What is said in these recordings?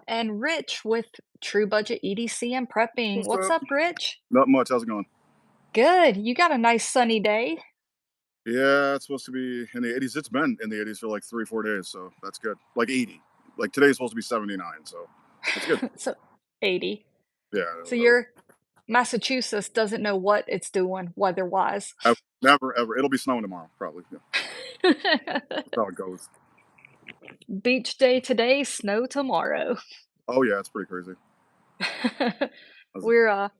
and Rich with True Budget EDC and Prepping. What's What's up? up, Rich? Not much. How's it going? Good. You got a nice sunny day. Yeah, it's supposed to be in the 80s. It's been in the 80s for like 3, 4 days, so that's good. Like 80. Like today's supposed to be 79, so that's good. So 80. Yeah, So whatever. your Massachusetts doesn't know what it's doing weather-wise. Never, ever. It'll be snowing tomorrow, probably. Yeah, that's how it goes. Beach day today, snow tomorrow. Oh yeah, it's pretty crazy. That's- We're I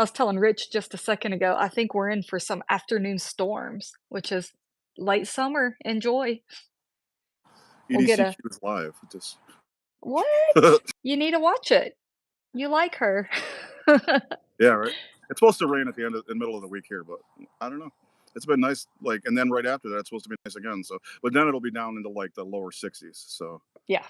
was telling Rich just a second ago, I think we're in for some afternoon storms, which is late summer. Enjoy. We'll get a EDCQ is live. It just what? You need to watch it. You like her. yeah, right. It's supposed to rain at the end of the middle of the week here, but I don't know. It's been nice, like, and then right after that, it's supposed to be nice again. So, but then it'll be down into like the lower 60s. So, Yeah.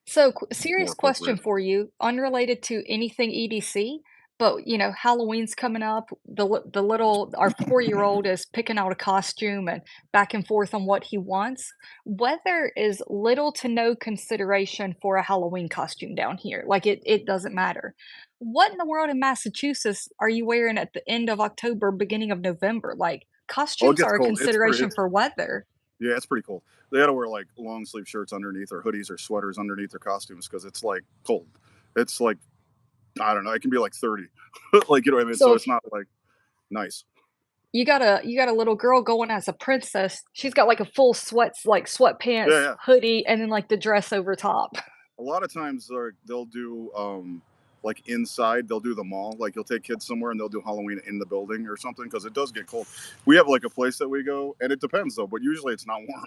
So, more serious question appropriate. for you, unrelated to anything EDC, but Halloween's coming up. The little our 4-year-old is picking out a costume and back and forth on what he wants. Weather is little to no consideration for a Halloween costume down here. Like it doesn't matter. What in the world in Massachusetts are you wearing at the end of October, beginning of November? Like Oh, it costumes gets are a cold. consideration for weather. Yeah, it's pretty cool. They got to wear like long sleeve shirts underneath or hoodies or sweaters underneath their costumes because it's like cold. It's like I don't know. It can be like 30, like you know what I mean. So So if it's not like nice. you got a little girl going as a princess. She's got, like, a full Yeah, sweatpants, yeah. hoodie, and then, like, the dress over top. A lot of times they'll do like inside. They'll do the mall. Like you'll take kids somewhere and they'll do Halloween in the building or something because it does get cold. We have like a place that we go, and it depends though. But usually it's not warm.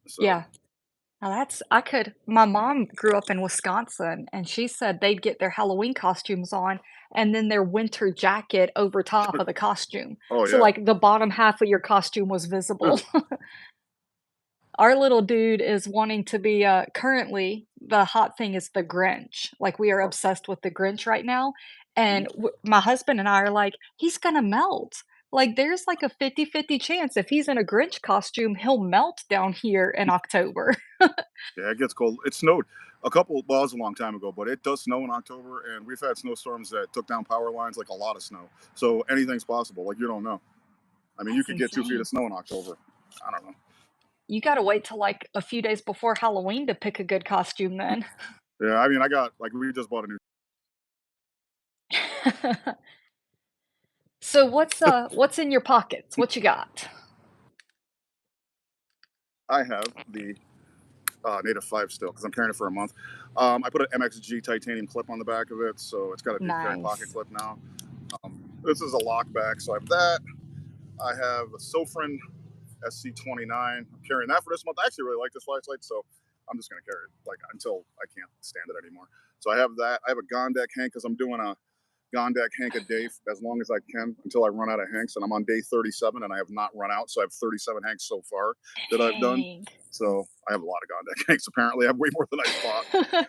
So Yeah. Now that's I could my mom grew up in Wisconsin, and she said they'd get their Halloween costumes on, and then their winter jacket over top of the costume. oh So, yeah. like, the bottom half of your costume was visible. Our little dude is wanting to be, currently, the hot thing is the Grinch. Like, we are Oh, obsessed with the Grinch right now, and my husband and I are like, "He's gonna melt." Like, there's, like, a 50-50 chance if he's in a Grinch costume, he'll melt down here in October. yeah, it gets cold. It snowed a couple. Well, it was a long time ago, but it does snow in October, and we've had snowstorms that took down power lines, like a lot of snow. So anything's possible. Like you don't know. I mean, you That's could get 2 feet insane. of snow in October. I don't know. You gotta wait till, like, a few days before Halloween to pick a good costume then. Yeah, I mean, I got like we just bought a new. So what's in your pockets? What you got? I have the Native 5 still because I'm carrying it for a month. I put an MXG titanium clip on the back of it, so it's got a deep carry pocket Nice. clip now. This is a lock back, so I have that. I have a Sofrin SC29. I'm carrying that for this month. I actually really like this flashlight, so I'm just gonna carry it like until I can't stand it anymore. So I have that. I have a Gondak Hank because I'm doing a Gondak Hank a day as long as I can until I run out of Hanks, and I'm on day 37 and I have not run out. So I have 37 Hanks so far that I've done. Dang. So I have a lot of Gondak Hanks. Apparently, I have way more than I thought.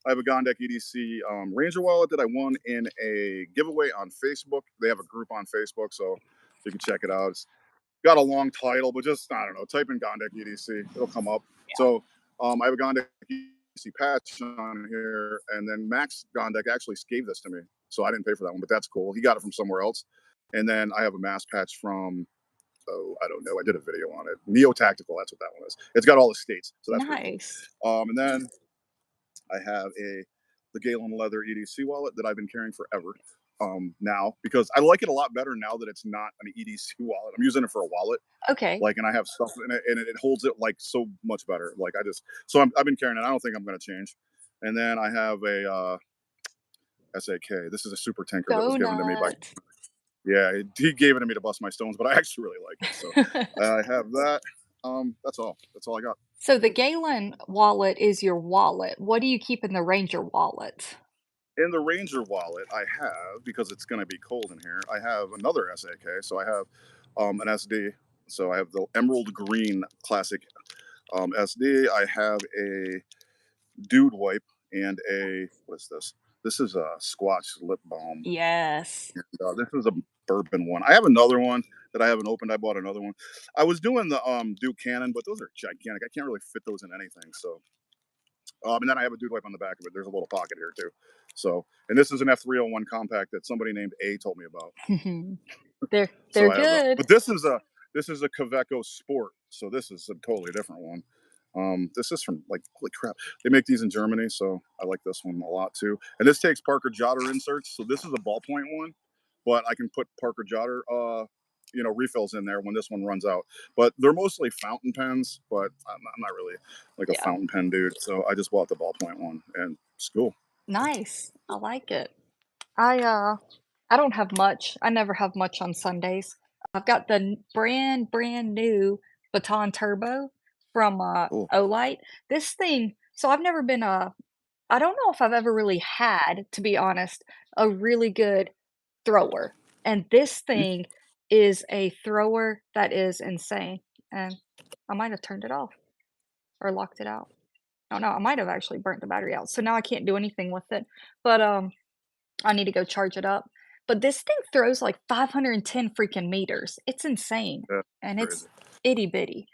I have a Gondak EDC Ranger wallet that I won in a giveaway on Facebook. They have a group on Facebook, so you can check it out. It's got a long title, but just I don't know. Type in Gondak EDC, it'll come up. So I have a Gondak EDC patch on here, and then Max Gondak actually gave this to me, so I didn't pay for that one, but that's cool. He got it from somewhere else. And then I have a mass patch from I don't know. I did a video on it. Neo Tactical, that's what that one is. It's got all the states, so that's pretty cool. Nice. And then I have the Galen Leather EDC wallet that I've been carrying forever now because I like it a lot better now that it's not an EDC wallet. I'm using it for a wallet, Okay. like, and I have stuff in it, and it holds it like so much better. Like I just so I've been carrying it. I don't think I'm going to change. And then I have a SAK. This is a super tinker that was given to me by Donut. yeah. He gave it to me to bust my stones, but I actually really like it. So I have that. That's all. That's all I got. So the Galen wallet is your wallet. What do you keep in the Ranger wallet? In the Ranger wallet, I have because it's going to be cold in here. I have another SAK, so I have an SD. So I have the emerald green classic SD. I have a dude wipe and a what's this? This is a Squatch lip balm. Yes. And, this is a bourbon one. I have another one that I haven't opened. I bought another one. I was doing the Duke Cannon, but those are gigantic. I can't really fit those in anything. So And then I have a dude wipe on the back of it. There's a little pocket here too. So, and this is an F301 compact that somebody named A told me about. So They're I have a, good. but this is a Kaveco Sport. So this is a totally different one. This is from like holy crap. They make these in Germany, so I like this one a lot too. And this takes Parker Jotter inserts. So this is a ballpoint one, but I can put Parker Jotter refills in there when this one runs out. But they're mostly fountain pens, but I'm not really like a Yeah. fountain pen dude. So I just bought the ballpoint one and it's cool. Nice. I like it. I, uh I don't have much. I never have much on Sundays. I've got the brand new Baton Turbo from, Cool. Olight. This thing so I've never been a I don't know if I've ever really had, to be honest, a really good thrower, and this Hmm? thing is a thrower that is insane, and I might have turned it off or locked it out. Oh, no, I might have actually burnt the battery out, so now I can't do anything with it, but, I need to go charge it up. But this thing throws like 510 freaking meters. It's insane, That's and it's crazy. itty bitty.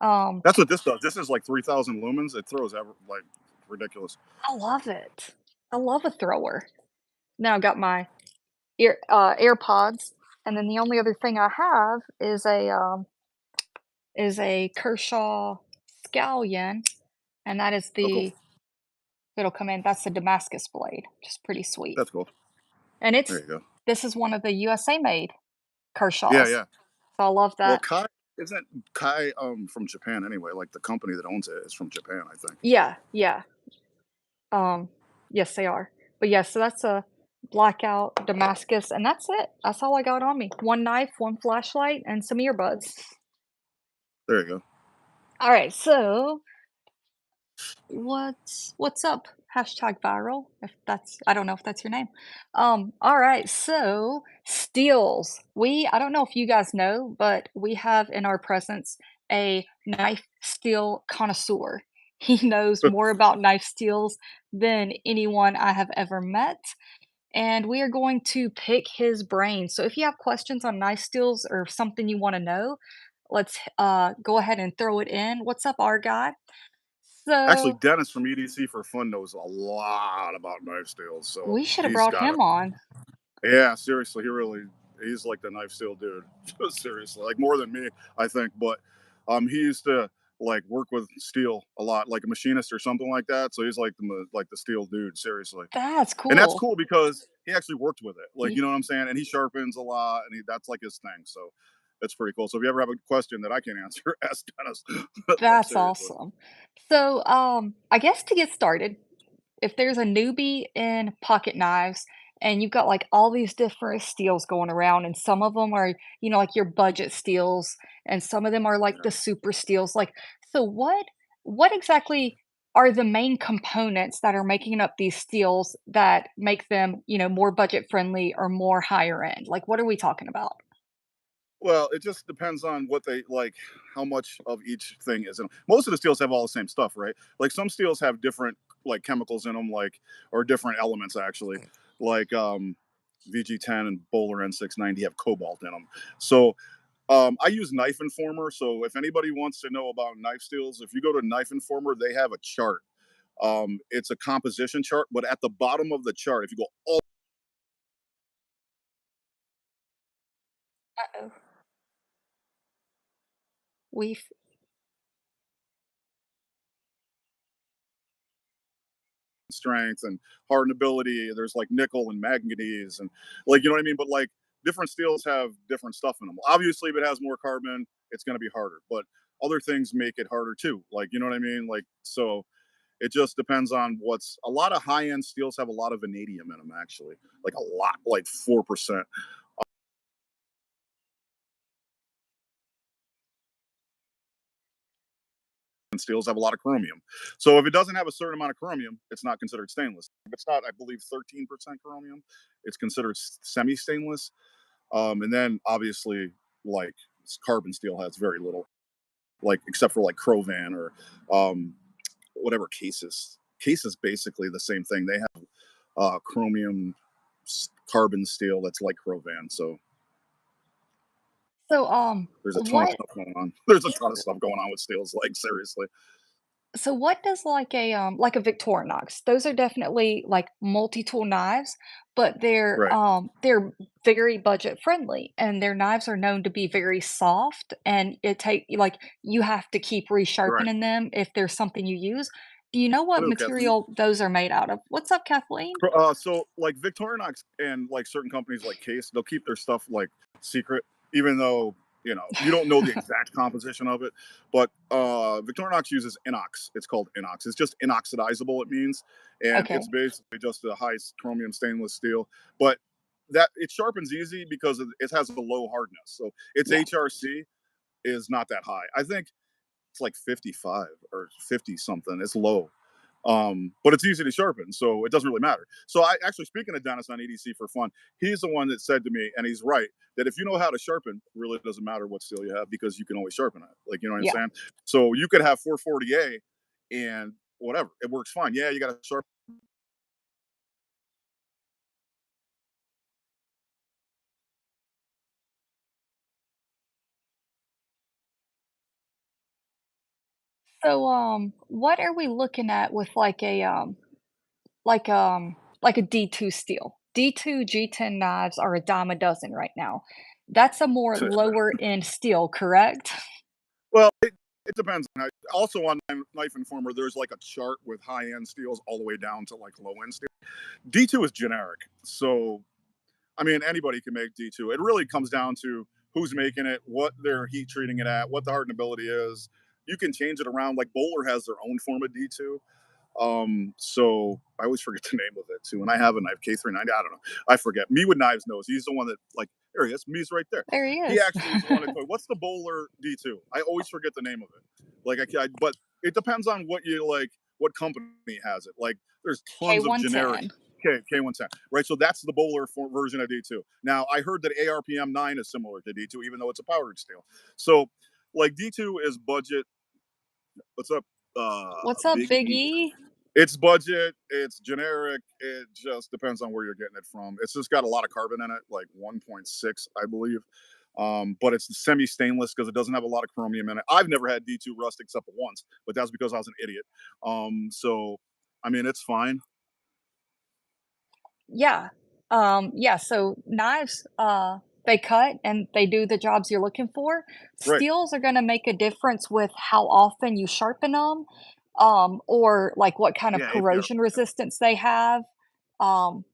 Um, That's what this does. This is like 3,000 lumens. It throws like ridiculous. I love it. I love a thrower. Now I got my AirPods, and then the only other thing I have is a Kershaw Scallion, and that is Oh, cool. the it'll come in. That's the Damascus blade, which is pretty sweet. That's cool. And There it's you go. this is one of the USA made Yeah, Kershaws, yeah. so I love Well, that. Kai isn't Kai from Japan anyway. Like the company that owns it is from Japan, I think. Yeah, yeah. Um, yes, they are. But yeah, so that's a blackout Damascus, and that's it. That's all I got on me. One knife, one flashlight, and some earbuds. There you go. All right, so what's up? Hashtag viral. If that's I don't know if that's your name. All right, so steals. I don't know if you guys know, but we have in our presence a knife steel connoisseur. He knows more about knife steels than anyone I have ever met, and we are going to pick his brain. So if you have questions on knife steels or something you want to know, let's go ahead and throw it in. What's up, our guy? Actually, So Dennis from EDC for Fun knows a lot about knife steels, so we should have he's brought got him it. on. Yeah, seriously, he's like the knife steel dude. Seriously, like more than me, I think. But he used to like work with steel a lot, like a machinist or something like that. So he's like the steel dude. Seriously. That's And that's cool. cool because he actually worked with it. Like, Y you know what I'm saying? And he sharpens a lot and that's like his thing. So that's pretty cool. So if you ever have a question that I can't answer, ask Dennis. Like That's seriously. awesome. So, I guess to get started, if there's a newbie in pocket knives and you've got like all these different steels going around, and some of them are, like your budget steels, and some of them are like Yeah. the super steels. Like, so what exactly are the main components that are making up these steels that make them, more budget friendly or more higher end? Like, what are we talking about? Well, it just depends on what they like, how much of each thing is in 'em. Most of the steels have all the same stuff, right? Like some steels have different like chemicals in them, like or different elements actually. Like VG10 and Bowler N690 have cobalt in them. So I use Knife Informer. So if anybody wants to know about knife steels, if you go to Knife Informer, they have a chart. It's a composition chart, but at the bottom of the chart, if you go all Uh-oh. We've strength and hardenability. There's like nickel and manganese and like you know what I mean. But like different steels have different stuff in them. Obviously, if it has more carbon, it's going to be harder. But other things make it harder too. Like you know what I mean. Like so, it just depends on what's. A lot of high end steels have a lot of vanadium in them. Actually, like a lot, like 4%. And steels have a lot of chromium. So if it doesn't have a certain amount of chromium, it's not considered stainless. If it's not, I believe, 13% chromium, it's considered semi stainless. And then obviously, like carbon steel has very little, like except for like Crovan or um, whatever cases. Cases basically the same thing. They have chromium carbon steel that's like Crovan. So so, there's a ton of what stuff going on. There's a ton of stuff going on with steels. Like seriously. So what does like a Victorinox? Those are definitely like multi-tool knives, but Right. they're very budget friendly and their knives are known to be very soft and it take like you have to keep Right. resharpening them if there's something you use. Do you know what Hello, Kathleen. material those are made out of? What's up, Kathleen? So like Victorinox and like certain companies like Case, they'll keep their stuff like secret, even though you don't know the exact composition of it. But Victorinox uses inox. It's called inox. It's just inoxidizable. It means, and Okay. it's basically just a high chromium stainless steel. But that it sharpens easy because it has a low hardness. So its Yeah. HRC is not that high. I think it's like 55 or 50 something. It's low. But it's easy to sharpen, so it doesn't really matter. So I actually, speaking of Dennis on EDC for fun, he's the one that said to me, and he's right, that if you know how to sharpen, really it doesn't matter what steel you have because you can always sharpen it. Like, you know what I'm Yeah. saying? So you could have 440A and whatever, it works fine. Yeah, you got to sharpen. So what are we looking at with like a D2 steel. D2 G10 knives are a dime a dozen right now. That's a more lower end steel, correct? Well, it depends. Also on Knife Informer, there's like a chart with high end steels all the way down to like low end steel. D2 is generic, so I mean, anybody can make D2. It really comes down to who's making it, what they're heat treating it at, what the hardenability is. You can change it around. Like Bowler has their own form of D2. So I always forget the name of it too. And I have a knife, K390. I don't know. I forget. Me with knives knows. He's the one that like there he is. Me's right there. There he He is. actually is the one that told, what's the Bowler D2? I always forget the name of it. But it depends on what you like, what company has it. Like there's tons of generic K110. K110, right? So that's the Bowler version of D2. Now I heard that ARPM 9 is similar to D2, even though it's a powdered steel. So like D2 is budget. What's up, What's up, Big Big E? E? It's budget, it's generic, it just depends on where you're getting it from. It's just got a lot of carbon in it, like 1.6, I believe. But it's semi stainless because it doesn't have a lot of chromium in it. I've never had D2 rust except once, but that's because I was an idiot. So I mean, it's fine. Yeah. Yeah, so knives, they cut and they do the jobs you're looking for. Right. Steels are gonna make a difference with how often you sharpen them, or like what kind of Yeah, APR. corrosion resistance they have. Um,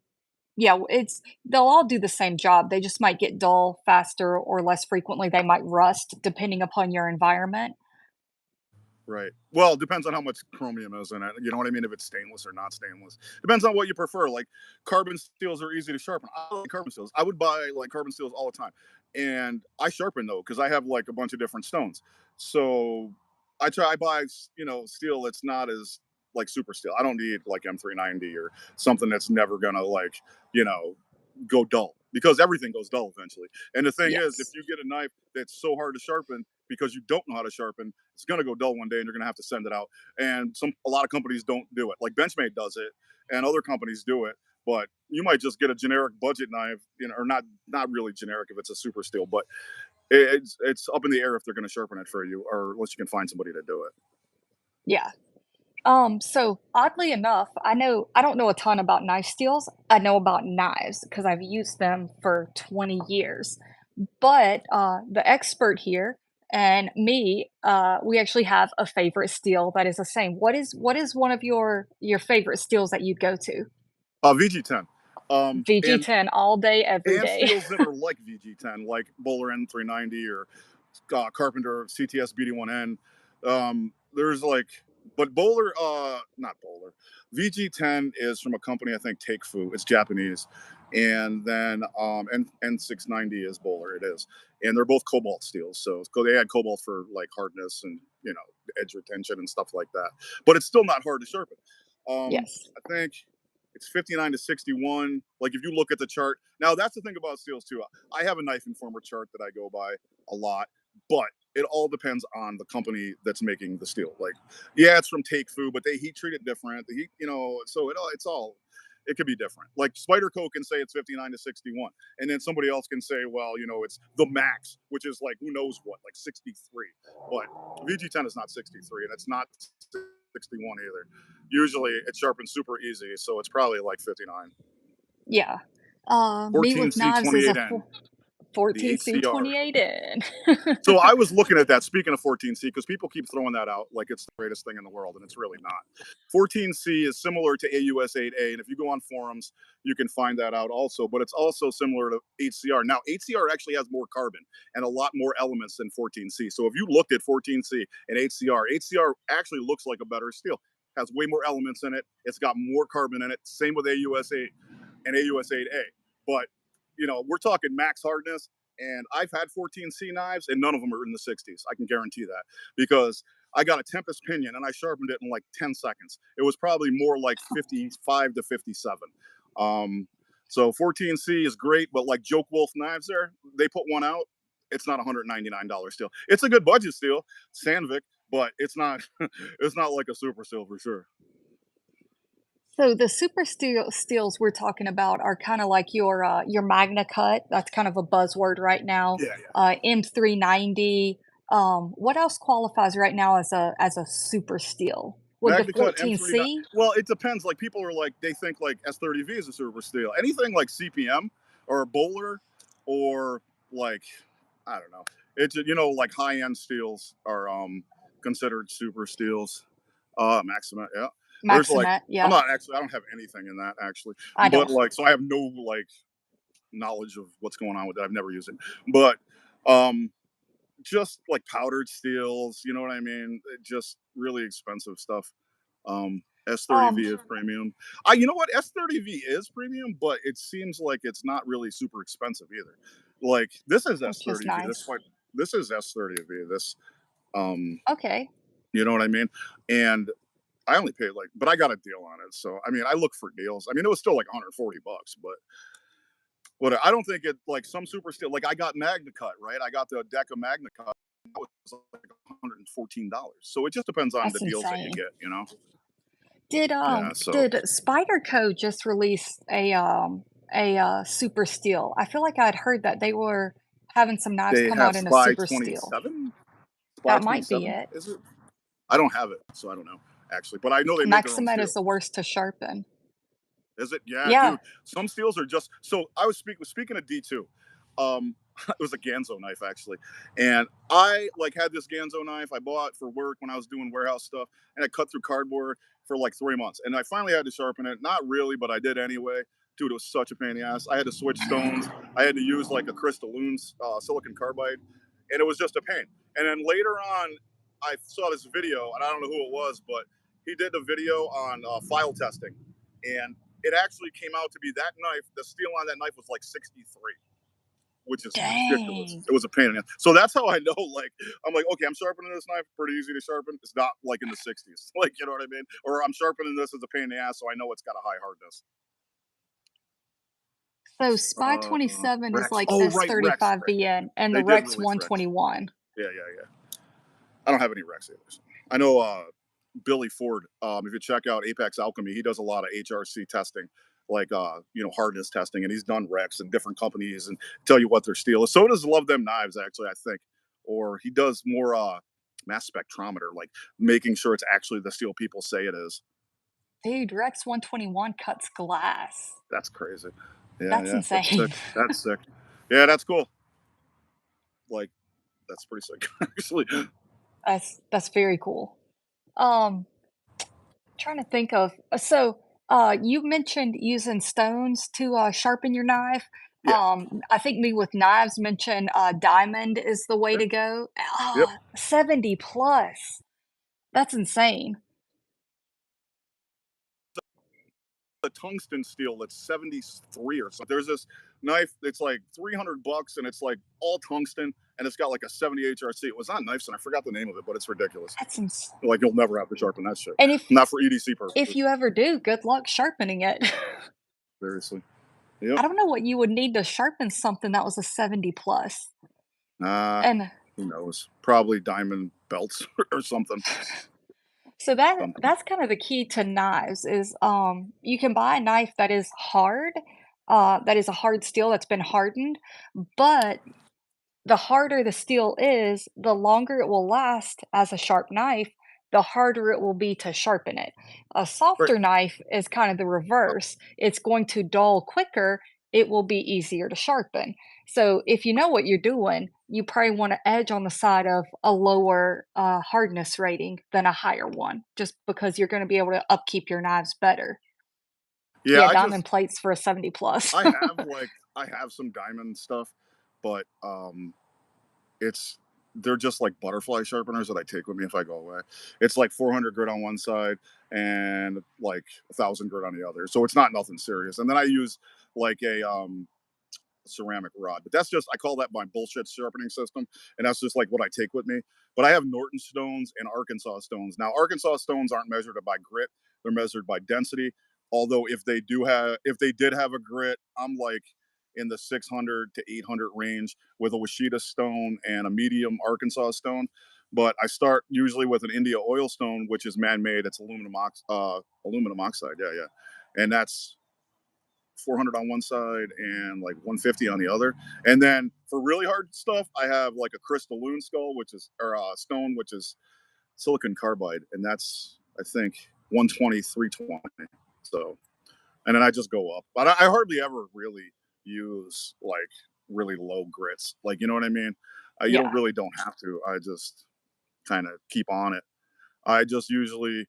Yeah, it's they'll all do the same job, they just might get dull faster or less frequently, they might rust depending upon your environment. Right. Well, it depends on how much chromium is in it. You know what I mean? If it's stainless or not stainless. Depends on what you prefer. Like carbon steels are easy to sharpen. I like carbon steels. I would buy like carbon steels all the time. And I sharpen though, because I have like a bunch of different stones. So I buy, steel that's not as like super steel. I don't need like M390 or something that's never gonna like, you know, go dull because everything goes dull eventually. And the thing is, if Yes. you get a knife that's so hard to sharpen because you don't know how to sharpen, it's going to go dull one day and you're going to have to send it out. And a lot of companies don't do it. Like Benchmade does it and other companies do it, but you might just get a generic budget knife, or not really generic if it's a super steel, but it's up in the air if they're going to sharpen it for you, or unless you can find somebody to do it. Yeah. So oddly enough, I don't know a ton about knife steels. I know about knives because 'cause I've used them for 20 years. But, the expert here and me, we actually have a favorite steel that is the same. What is one of your favorite steels that you go to? VG10. And VG10 all day, every day. steels that are like VG10, like Bowler N390 or Carpenter CTS BD1N. There's like, but Bowler, not Bowler. VG10 is from a company I think Take Fu. It's Japanese, and then N690 is Bowler. It is, and they're both cobalt steels. So they had cobalt for like hardness and edge retention and stuff like that. But it's still not hard to sharpen. Yes. I think it's 59 to 61. Like if you look at the chart, now that's the thing about steels too. I have a Knife Informer chart that I go by a lot, but it all depends on the company that's making the steel. Like, yeah, it's from Take Fu, but they heat treat it different. The heat, so it could be different. Like Spyderco can say it's 59 to 61, and then somebody else can say, well, it's the max, which is like who knows what, like 63. But VG10 is not 63, and it's not 61 either. Usually it sharpens super easy, so it's probably like 59. Yeah. Me with 14C knives is a 28N, the 14C HCR. 28 in. So I was looking at that. Speaking of 14C, because people keep throwing that out like it's the greatest thing in the world, and it's really not. 14C is similar to AUS 8A, and if you go on forums, you can find that out also. But it's also similar to HCR. Now, HCR actually has more carbon and a lot more elements than 14C. So if you looked at 14C and HCR actually looks like a better steel. Has way more elements in it. It's got more carbon in it. Same with AUS 8 and AUS 8A. But we're talking max hardness, and I've had 14C knives, and none of them are in the 60s. I can guarantee that because I got a Tempest pinion and I sharpened it in like 10 seconds. It was probably more like 55 to 57. Um, so 14C is great, but like Joke Wolf knives, they put one out. It's not $199 steel. It's a good budget steel, Sandvik, but it's not. It's not like a super steel for sure. So the super steels we're talking about are kinda like your Magna Cut, that's kind of a buzzword right now, Yeah, yeah. M390, what else qualifies right now as a super steel? Would the Magna Cut M3. 14C? Well, it depends. Like people are like they think like S30V is a super steel. Anything like CPM or Bowler or like I don't know. It's like high end steels are considered super steels. Maxima, yeah. There's like Maximet, I'm yeah, not actually I don't have anything in that actually, I but don't. like so I have no like knowledge of what's going on with that. I've never used it, but um just like powdered steels, you know what I mean? Just really expensive stuff. S30V Um, is premium. You know what? S30V is premium, but it seems like it's not really super expensive either. Like this is which is S30V. nice. This is S30V. Um, Okay. you know what I mean? And I only paid like, but I got a deal on it. So I mean, I look for deals. I mean, it was still like 140 bucks, but what I don't think it like some super steel. Like I got Magna Cut, right? I got the deck of Magna Cut. It was like $114. So it just depends on the That's deals that you insane. get. Did, Yeah. So did Spyderco just release a super steel? I feel like I'd heard that they were having some knives they come have out in a Spy super steel. 27. Spy That might be 27 it. is it? I don't have it, so I don't know actually. But I know they make their own Maximet is steel. the worst to sharpen. Is it? Yeah, Yeah, dude. Some steels are just so. I was speaking of D2. It was a Ganzo knife actually, and I like had this Ganzo knife I bought for work when I was doing warehouse stuff, and I cut through cardboard for like 3 months, and I finally had to sharpen it. Not really, but I did anyway. Dude, it was such a pain in the ass. I had to switch stones. I had to use like a crystalloons silicon carbide, and it was just a pain. And then later on, I saw this video, and I don't know who it was, but he did a video on file testing, and it actually came out to be that knife. The steel on that knife was like 63, which is ridiculous. dang. It was a pain in the ass. So that's how I know. Like I'm like, okay, I'm sharpening this knife, pretty easy to sharpen. It's not like in the 60s, like you know what I mean. Or I'm sharpening this as a pain in the ass, so I know it's got a high hardness. So Spy 27 is Rex. like Oh, right, Rex. Right. S35VN and the They did Rex release Rex. 121. Yeah, yeah, yeah. I don't have any Rex either. So. I know Billy Ford. If you check out Apex Alchemy, he does a lot of HRC testing, like hardness testing, and he's done Rex and different companies and tell you what their steel is. So does Love Them Knives, actually, I think, or he does more mass spectrometer, like making sure it's actually the steel people say it is. Dude, Rex 121 cuts glass. That's crazy. Yeah, That's yeah, that's sick. insane. That's sick. Yeah, that's cool. Like that's pretty sick, actually. That's very cool. Um, Trying to think of you mentioned using stones to, sharpen your knife. Yeah. I think me with knives mentioned, diamond is the way Okay. to go. Yep. 70 plus. That's insane. A tungsten steel that's 73 or something. There's this knife that's like 300 bucks and it's like all tungsten and it's got like a 70 HRC. It was on Knifes and I forgot the name of it, but it's ridiculous. That's ins Like you'll never have to sharpen that shit. and Not for EDC if purposes. you ever do, good luck sharpening it. Seriously. I Yep. don't know what you would need to sharpen something that was a 70 plus. Nah, And who knows? Probably diamond belts or something. so Something. that's kind of the key to knives is, you can buy a knife that is hard, that is a hard steel that's been hardened, but the harder the steel is, the longer it will last as a sharp knife, the harder it will be to sharpen it. A Right. softer knife is kind of the reverse. It's going to dull quicker, it will be easier to sharpen. So if you know what you're doing, you probably want to edge on the side of a lower hardness rating than a higher one, just because you're going to be able to upkeep your knives better. Yeah, Yeah, diamond plates for a 70 plus. I have some diamond stuff, but it's they're just like butterfly sharpeners that I take with me if I go away. It's like 400 grit on one side and like 1,000 grit on the other. So it's not nothing serious. And then I use like a ceramic rod. But that's just I call that my bullshit sharpening system, and that's just like what I take with me. But I have Norton stones and Arkansas stones. Now Arkansas stones aren't measured by grit; they're measured by density. Although if they did have a grit, I'm like in the 600 to 800 range with a Washita stone and a medium Arkansas stone. But I start usually with an India oil stone, which is man-made. It's aluminum oxide. Yeah, yeah, and that's 400 on one side and like 150 on the other. And then for really hard stuff, I have like a crystalline skull, which is or stone, which is silicon carbide, and that's I think 120, 320. So, and then I just go up, but I hardly ever really use like really low grits. Like you know what I mean? You Yeah. don't have to. I just kind of keep on it. I just usually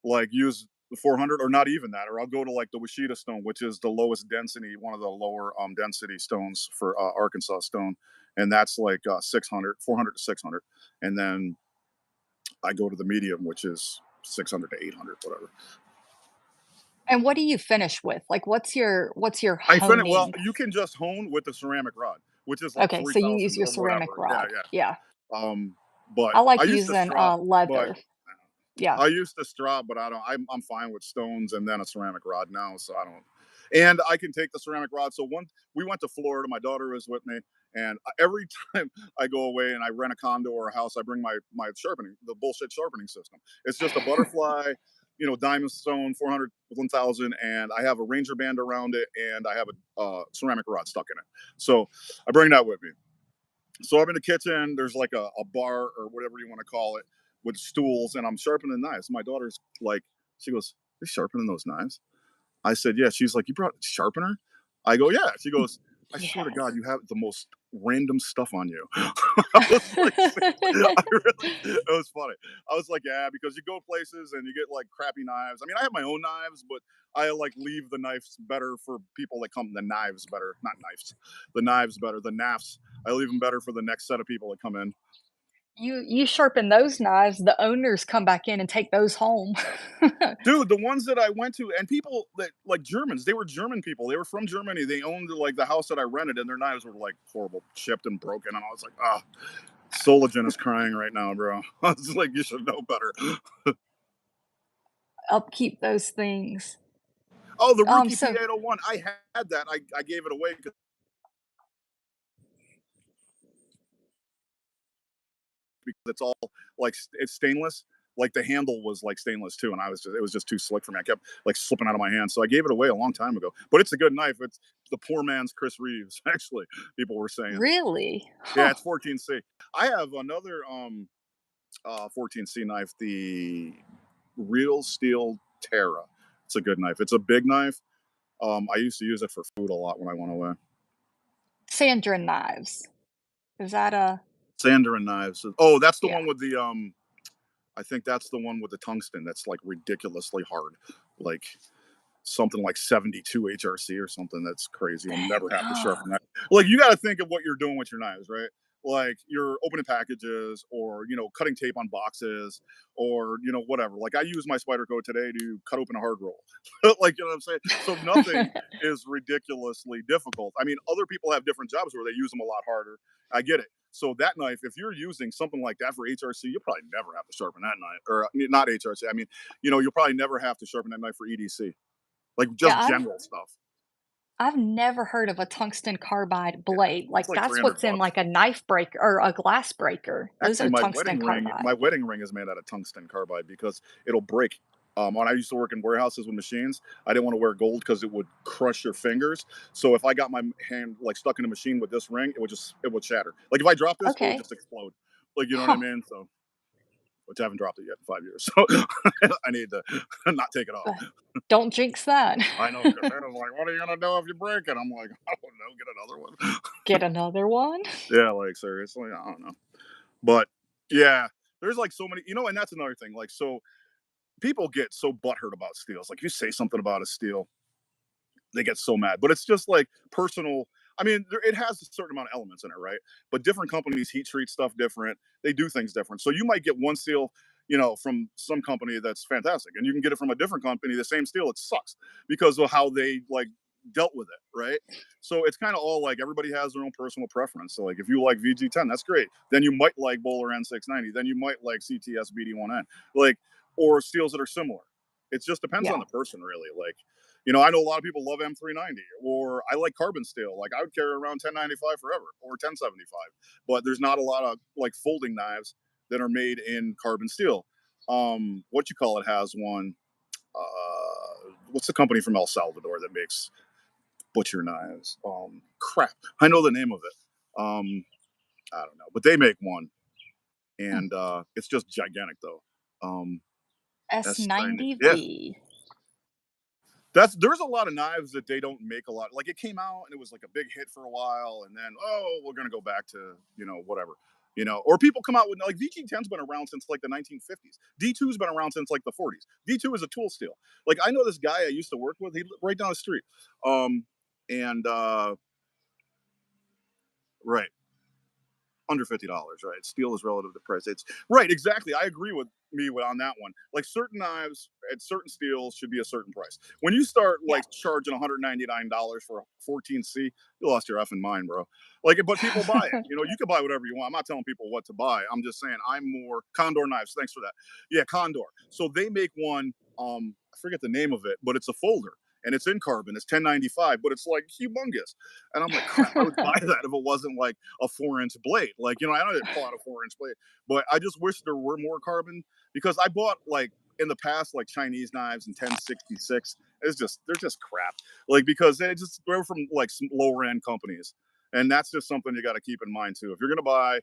like use the 400 or not even that, or I'll go to like the Washita stone, which is the lowest density, one of the lower density stones for Arkansas stone. And that's like 600, 400 to 600. And then I go to the medium, which is 600 to 800, whatever. And what do you finish with? Like, what's your I find it, well, honing? you can just hone with the ceramic rod, which is like Okay, so you 3,000 use your or ceramic whatever. Yeah, rod. yeah. Yeah. Um, but I I like used to using, strop, but leather. Yeah. I used to strop, but I don't. I'm fine with stones and then a ceramic rod now, so I don't. And I can take the ceramic rod. So one, we went to Florida. My daughter was with me, and every time I go away and I rent a condo or a house, I bring my sharpening, the bullshit sharpening system. It's just a butterfly, diamond stone, 400, 1,000, and I have a ranger band around it, and I have a ceramic rod stuck in it. So I bring that with me. So I'm in the kitchen. There's like a bar or whatever you want to call it with stools, and I'm sharpening knives. My daughter's like, she goes, "You're sharpening those knives?" I said, "Yeah." She's like, "You brought a sharpener?" I go, "Yeah." She goes, "I swear to God, Yes. you have the most random stuff on you." I was like, I really, it was funny. I was like, "Yeah," because you go places and you get like crappy knives. I mean, I have my own knives, but I like leave the knives better for people that come. The knives better, not knives. The knives better. The knives. I leave them better for the next set of people that come in. You sharpen those knives, the owners come back in and take those home. Dude, the ones that I went to, and people that like Germans, they were German people. They were from Germany. They owned like the house that I rented, and their knives were like horrible, chipped and broken. And I was like, ah, oh, Soligen is crying right now, bro. I was like, you should know better. Upkeep those things. Oh, the rookie So P801. I had that. I gave it away because it's all like it's stainless. Like the handle was like stainless too, and it was just too slick for me. I kept like slipping out of my hand, so I gave it away a long time ago. But it's a good knife. It's the poor man's Chris Reeves. Actually, people were saying, really? yeah, Huh. it's 14C. I have another 14C knife, the Real Steel Terra. It's a good knife. It's a big knife. I used to use it for food a lot when I went away. Sandrin knives. Is that a Sandarin knives. Oh, that's the yeah. one with the I think that's the one with the tungsten that's like ridiculously hard. Like something like 72 HRC or something. That's crazy. You'll Dang. never have to sharpen that. Like you got to think of what you're doing with your knives, right? Like you're opening packages or, cutting tape on boxes or, whatever. Like I use my spider code today to cut open a hard roll. Like, you know what I'm saying? So nothing is ridiculously difficult. I mean, other people have different jobs where they use them a lot harder. I get it. So that knife, if you're using something like that for HRC, you'll probably never have to sharpen that knife, or not HRC. I mean, you'll probably never have to sharpen that knife for EDC, like Yeah, just general stuff. I've never heard of a tungsten carbide Yeah, blade, it's like, like that's 300 what's in, bucks. like, a knife breaker or a glass breaker. Those Actually, are tungsten carbide. my wedding ring is made out of tungsten carbide because it'll break. When I used to work in warehouses with machines, I didn't want to wear gold because it would crush your fingers. So if I got my hand like stuck in a machine with this ring, it would shatter. Like if I drop this, it would Okay. just explode. Like you know what I Huh. mean? So which I haven't dropped it yet in 5 years. So I need to not take it off. Uh, don't jinx that. I know, because then I'm like, what are you gonna do if you break it? I'm like, I don't know, get another one. Get another one? Yeah, like seriously, I don't know. But yeah, there's like so many, and that's another thing. Like, so people get so butthurt about steals. Like, you say something about a steal, they get so mad. But it's just like personal. I mean, it has a certain amount of elements in it, right? But different companies heat treat stuff different. They do things different. So you might get one steel, from some company that's fantastic, and you can get it from a different company, the same steel, it sucks because of how they like dealt with it, right? So it's kind of all like everybody has their own personal preference. So like if you like VG10, that's great. Then you might like Bowler N690. Then you might like CTS BD1N, like or steels that are similar. It just depends on Yeah. the person, really. Like, I know a lot of people love M390, or I like carbon steel. Like, I would carry around 1095 forever, or 1075. But there's not a lot of like folding knives that are made in carbon steel. What you call it has one. What's the company from El Salvador that makes butcher knives? Crap, I know the name of it. I don't know, but they make one, Mm. and it's just gigantic though. Um, S90. Yeah, S90V. there's a lot of knives that they don't make a lot. Like, it came out and it was like a big hit for a while, and then, we're gonna go back to whatever. Or people come out with, like, VG10's been around since like the 1950s. D2's been around since like the 40s. D2 is a tool steel. Like, I know this guy I used to work with. He lived right down the street. And right, under $50, right? Steel is relative to price. It's right, exactly. I agree with on that one. Like, certain knives and certain steels should be a certain price. When you start Yeah. like charging $199 for a 14C, you lost your effing mind, bro. Like, but people buy it. You can buy whatever you want. I'm not telling people what to buy. I'm just saying I'm more Condor knives. Thanks for that. Yeah, Condor. So they make one. I forget the name of it, but it's a folder. And it's in carbon. It's 1095, but it's like humongous. And I'm like, crap, I would buy that if it wasn't like a 4-inch blade. Like, I know they pull out a 4-inch blade, but I just wish there were more carbon, because I bought, like, in the past, like, Chinese knives in 1066. They're just crap. Like, because they're from like some lower end companies. And that's just something you got to keep in mind too. If you're going to buy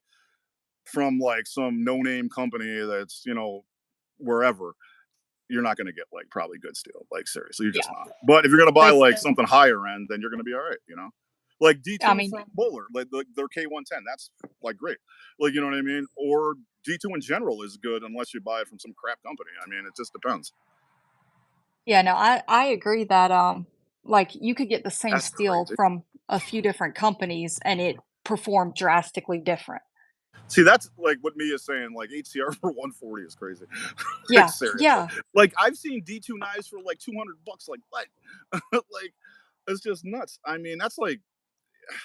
from like some no name company that's, wherever, you're not going to get like probably good steel. Like, seriously, you're just Yeah. not. But if you're going to buy Like, like something higher end, then you're going to be all right. Like I D2 mean, from Bowler, like their K110, that's like great. Like, you know what I mean? Or D2 in general is good unless you buy it from some crap company. I mean, it just depends. yeah, no, I agree that, like, you could get the same That's steel crazy. from a few different companies and it performed drastically different. See, that's like what Mia's saying. Like, HCR for 140 is crazy. Like, Yeah, seriously. yeah. Like, I've seen D2 knives for like $200. Like, what? Like, it's just nuts. I mean, that's like,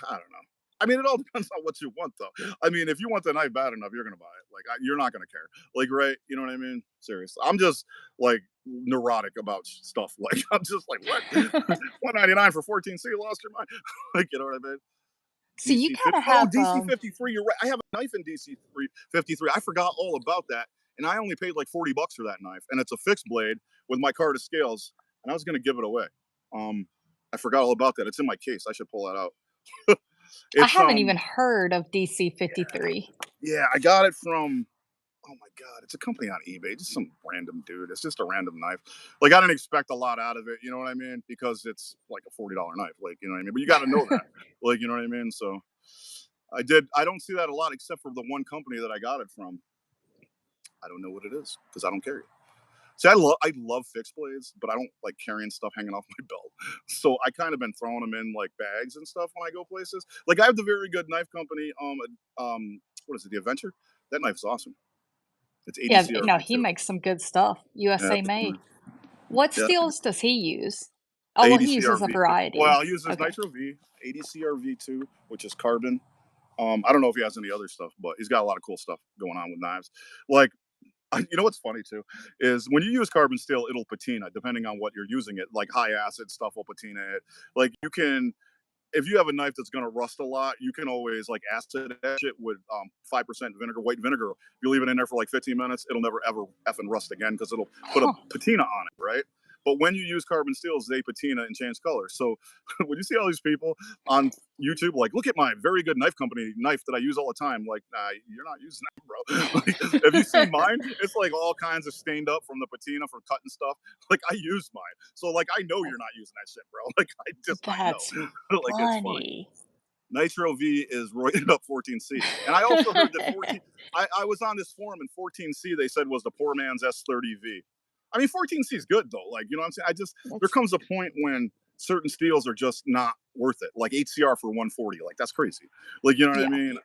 I don't know. I mean, it all depends on what you want, though. I mean, if you want the knife bad enough, you're gonna buy it. Like, you're not gonna care. Like, right? You know what I mean? Seriously, I'm just like neurotic about stuff. Like, I'm just like, what? 199 for 14C? You lost your mind. Like, you know what I mean? So you DC kinda 50. Oh, have, DC 53. You're right. I have a knife in DC 53. I forgot all about that, and I only paid like $40 for that knife, and it's a fixed blade with my card of scales, and I was gonna give it away. Um, I forgot all about that. It's in my case. I should pull that out. I It's haven't even heard of DC-53. yeah, I got it from, oh my god, it's a company on eBay, just some random dude. It's just a random knife. Like, I didn't expect a lot out of it, you know what I mean? Because it's like a $40 knife, like, you know what I mean? But you got to know that, like, you know what I mean? So I don't see that a lot except for the one company that I got it from. I don't know what it is because I don't carry it. See, I love fixed blades, but I don't like carrying stuff hanging off my belt. So I kind of been throwing them in like bags and stuff when I go places. Like, I have the very good knife company. What is it? The Adventure. That knife's awesome. It's Yeah, no, ADCRV he too. makes some good stuff, Yeah, USA made. What yeah. steels does he use? Oh, well, he uses a ADCRV2. variety. Well, he uses Okay. Nitro V, ADCRV2, which is carbon. I don't know if he has any other stuff, but he's got a lot of cool stuff going on with knives. Like, you know what's funny too is when you use carbon steel, it'll patina depending on what you're using it. Like, high acid stuff will patina it. Like, you can, if you have a knife that's gonna rust a lot, you can always like acid etch it with 5% vinegar, white vinegar. If you leave it in there for like 15 minutes, it'll never ever effing rust again because it'll put a Huh. patina on it, right? But when you use carbon steels, they patina and change colors. So when you see all these people on YouTube, like, look at my very good knife company knife that I use all the time, like, nah, you're not using that, bro. Like, have you seen mine? It's like all kinds of stained up from the patina from cutting stuff. Like, I use mine. So, like, I know you're not using that shit, bro. Like, I That's know. Like, it's funny. funny. Nitro V is roided up 14C. And I also heard that 14, I was on this forum and 14C they said was the poor man's S30V. I mean, 14C is good though. Like, you know what I'm saying? There That's comes a point when certain steels are just not worth it. Like HCR for 140. Like, that's crazy. Like, you know what I yeah. mean?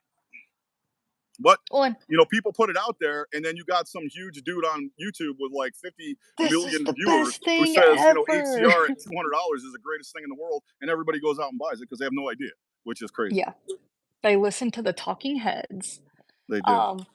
But, Well, and people put it out there, and then you got some huge dude on YouTube with like 50 this is million the viewers best who thing says, ever. HCR at $200 is the greatest thing in the world, and everybody goes out and buys it because they have no idea, which is crazy. Yeah, they listen to the talking heads. They do. Um,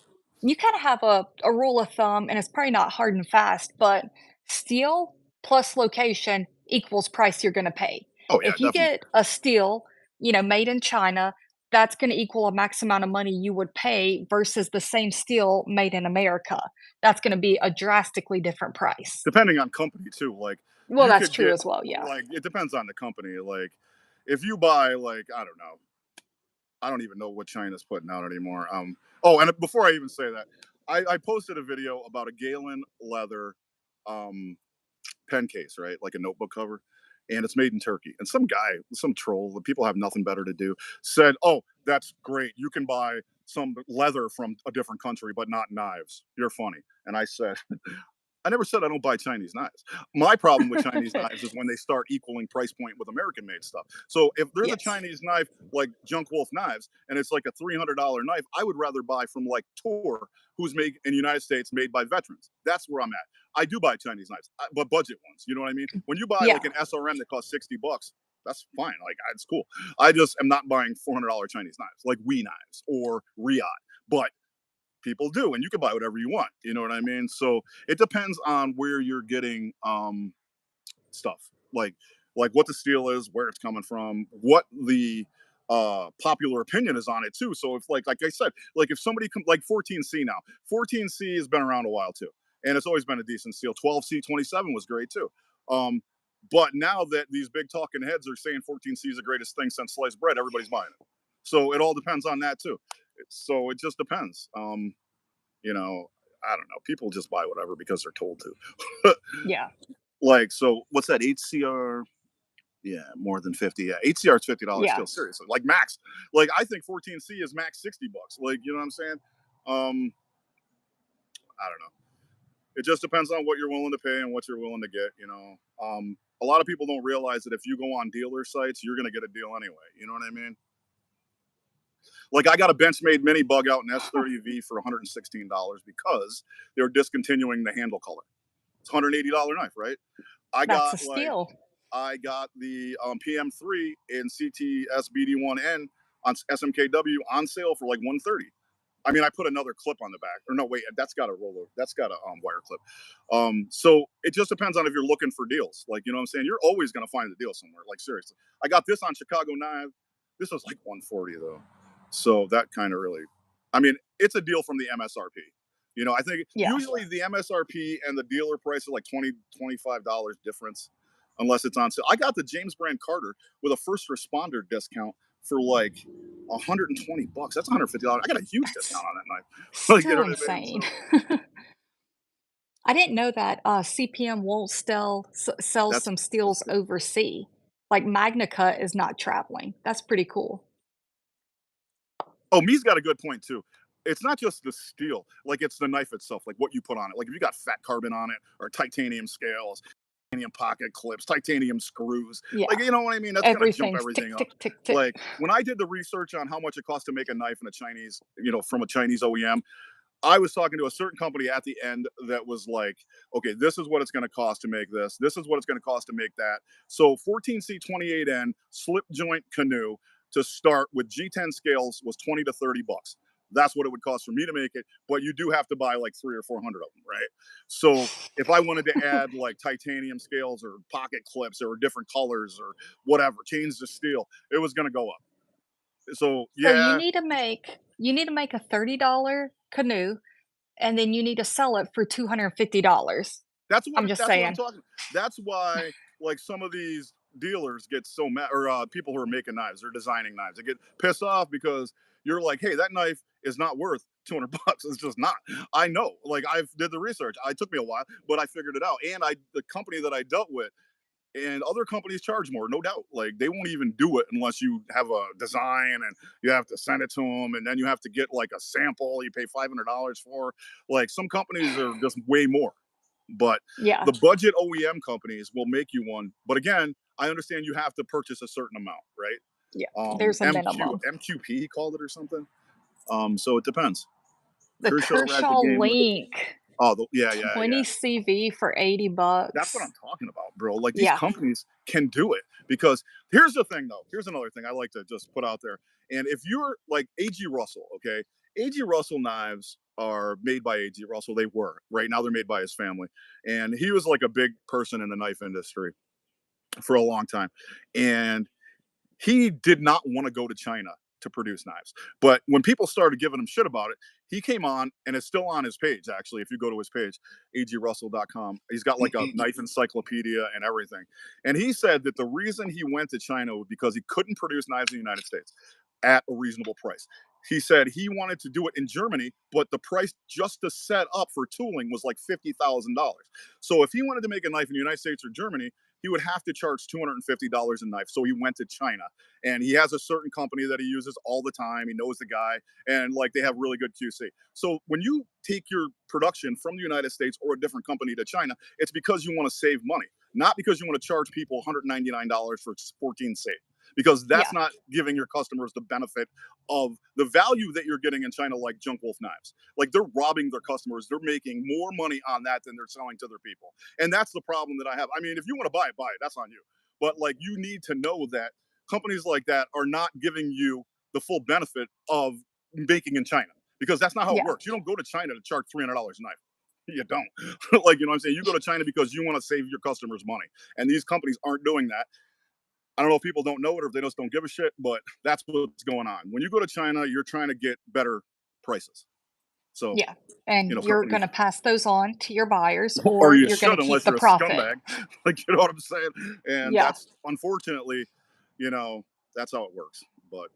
you kinda have a rule of thumb, and it's probably not hard and fast, but steel plus location equals price you're gonna pay. Oh yeah, If you definitely. get a steel, made in China, that's gonna equal a max amount of money you would pay versus the same steel made in America. That's gonna be a drastically different price. Depending on company too. Like, Well, you that's could true get, as well, yeah. like, it depends on the company. Like, if you buy, like, I don't know, I don't even know what China's putting out anymore. Oh, and before I even say that, I posted a video about a Galen leather um pen case, right? Like a notebook cover. And it's made in Turkey. And some guy, some troll, the people have nothing better to do, said, "Oh, that's great. You can buy some leather from a different country, but not knives. You're funny." And I said, I never said I don't buy Chinese knives. My problem with Chinese knives is when they start equaling price point with American made stuff. So if there's a Yes. Chinese knife like Junk Wolf Knives and it's like a $300 knife, I would rather buy from like Tor, who's made in the United States, made by veterans. That's where I'm at. I do buy Chinese knives, but budget ones. You know what I mean? When you buy like Yeah, an SRM that costs $60, that's fine. Like, it's cool. I just am not buying $400 Chinese knives like We knives or Riyadh. But people do, and you can buy whatever you want. You know what I mean? So it depends on where you're getting stuff, like what the steel is, where it's coming from, what the popular opinion is on it too. So if, like I said, like if somebody like 14C now, 14C has been around a while too, and it's always been a decent steel. 12C 27 was great too. um but now that these big talking heads are saying 14C is the greatest thing since sliced bread, everybody's buying it. So it all depends on that too. So it just depends. You know, I don't know. People just buy whatever because they're told to. yeah, Like, so what's that? HCR? Yeah, more than 50. Yeah, HCR is $50 yeah. still. Seriously, like max. Like, I think 14C is max $60. Like, you know what I'm saying? Um, I don't know. It just depends on what you're willing to pay and what you're willing to get. A lot of people don't realize that if you go on dealer sites, you're gonna get a deal anyway. You know what I mean? Like, I got a Benchmade mini bug out in S30V for $116 because they're discontinuing the handle color. It's a $180 knife, right? I That's got a like steal. I got the PM3 in CTS BD1N on SMKW on sale for like 130. I mean, I put another clip on the back. Or no, wait, that's got a roller. That's got a wire clip. So it just depends on if you're looking for deals. Like, you know what I'm saying? You're always gonna find a deal somewhere. Like, seriously, I got this on Chicago Knife. This was like 140 though. So that kind of really, I mean, it's a deal from the MSRP. I think Yeah. usually the MSRP and the dealer price are like $25 difference, unless it's on sale. I got the James Brand Carter with a first responder discount for like $120. That's $150. I got a huge discount That's on that knife. Like, you still know what I mean? insane. So I didn't know that, CPM won't sell that's some that's steels good. overseas. Like, Magna is not traveling. That's pretty cool. Oh, Me's got a good point too. It's not just the steel, like it's the knife itself, like what you put on it. Like if you got fat carbon on it or titanium scales, titanium pocket clips, titanium screws, like, Yeah. you know what I mean? That's gonna jump Everything's everything tick, up. tick, tick, tick. Like when I did the research on how much it costs to make a knife in a Chinese, from a Chinese OEM, I was talking to a certain company at the end that was like, okay, this is what it's going to cost to make this. This is what it's going to cost to make that. So 14C28N slip joint canoe to start with G10 scales was 20 to $30. That's what it would cost for me to make it. But you do have to buy like 3 or 400 of them, right? So if I wanted to add like titanium scales or pocket clips or different colors or whatever, change the steel, it was going to go up. So So you yeah, need to make a $30 canoe, and then you need to sell it for $250. I'm just That's what I'm saying. talking. That's why like some of these dealers get so mad, or people who are making knives or designing knives, they get pissed off because you're like, hey, that knife is not worth 200 bucks. It's just not. I know. Like I did the research. It took me a while, but I figured it out. And the company that I dealt with, and other companies charge more, no doubt. Like they won't even do it unless you have a design and you have to send it to them, and then you have to get like a sample you pay $500 for. Like some companies are just way more, but Yeah, the budget OEM companies will make you one. But again, I understand you have to purchase a certain amount, right? yeah, there's a minimum. MQP he called it or something. So it depends. The Kershaw Racket Kershaw Game. Link, Oh, yeah. 20 CV for 80 That's what bucks. I'm talking about, bro. Like these Yeah, companies can do it because here's the thing, though. Here's another thing I like to just put out there. And if you're like AG Russell, okay, AG Russell knives are made by AG Russell. They were right now they're made by his family, and he was like a big person in the knife industry for a long time. And he did not want to go to China to produce knives. But when people started giving him shit about it, he came on, and it's still on his page, actually. If you go to his page, agrussell.com, he's got like a knife encyclopedia and everything. And he said that the reason he went to China was because he couldn't produce knives in the United States at a reasonable price. He said he wanted to do it in Germany, but the price just to set up for tooling was like $50,000. So if he wanted to make a knife in the United States or Germany, he would have to charge $250 a knife. So he went to China, and he has a certain company that he uses all the time. He knows the guy, and like they have really good QC. So when you take your production from the United States or a different company to China, it's because you want to save money, not because you want to charge people $199 for 14 safe. Because that's yeah, not giving your customers the benefit of the value that you're getting in China, like Junk Wolf knives. Like they're robbing their customers. They're making more money on that than they're selling to their people. And that's the problem that I have. I mean, if you want to buy it, buy it. That's on you. But like you need to know that companies like that are not giving you the full benefit of making in China, because that's not how it yeah, works. You don't go to China to charge $300 a knife. You don't. Like, you know what I'm saying? You go to China because you want to save your customers money. And these companies aren't doing that. I don't know if people don't know it or if they just don't give a shit, but that's what's going on. When you go to China, you're trying to get better prices. So, yeah, and you're companies, gonna pass those on to your buyers, or or you you're gonna should, keep unless the you're a profit. scumbag. Like, you know what I'm saying? And Yeah, that's unfortunately, you know, that's how it works. But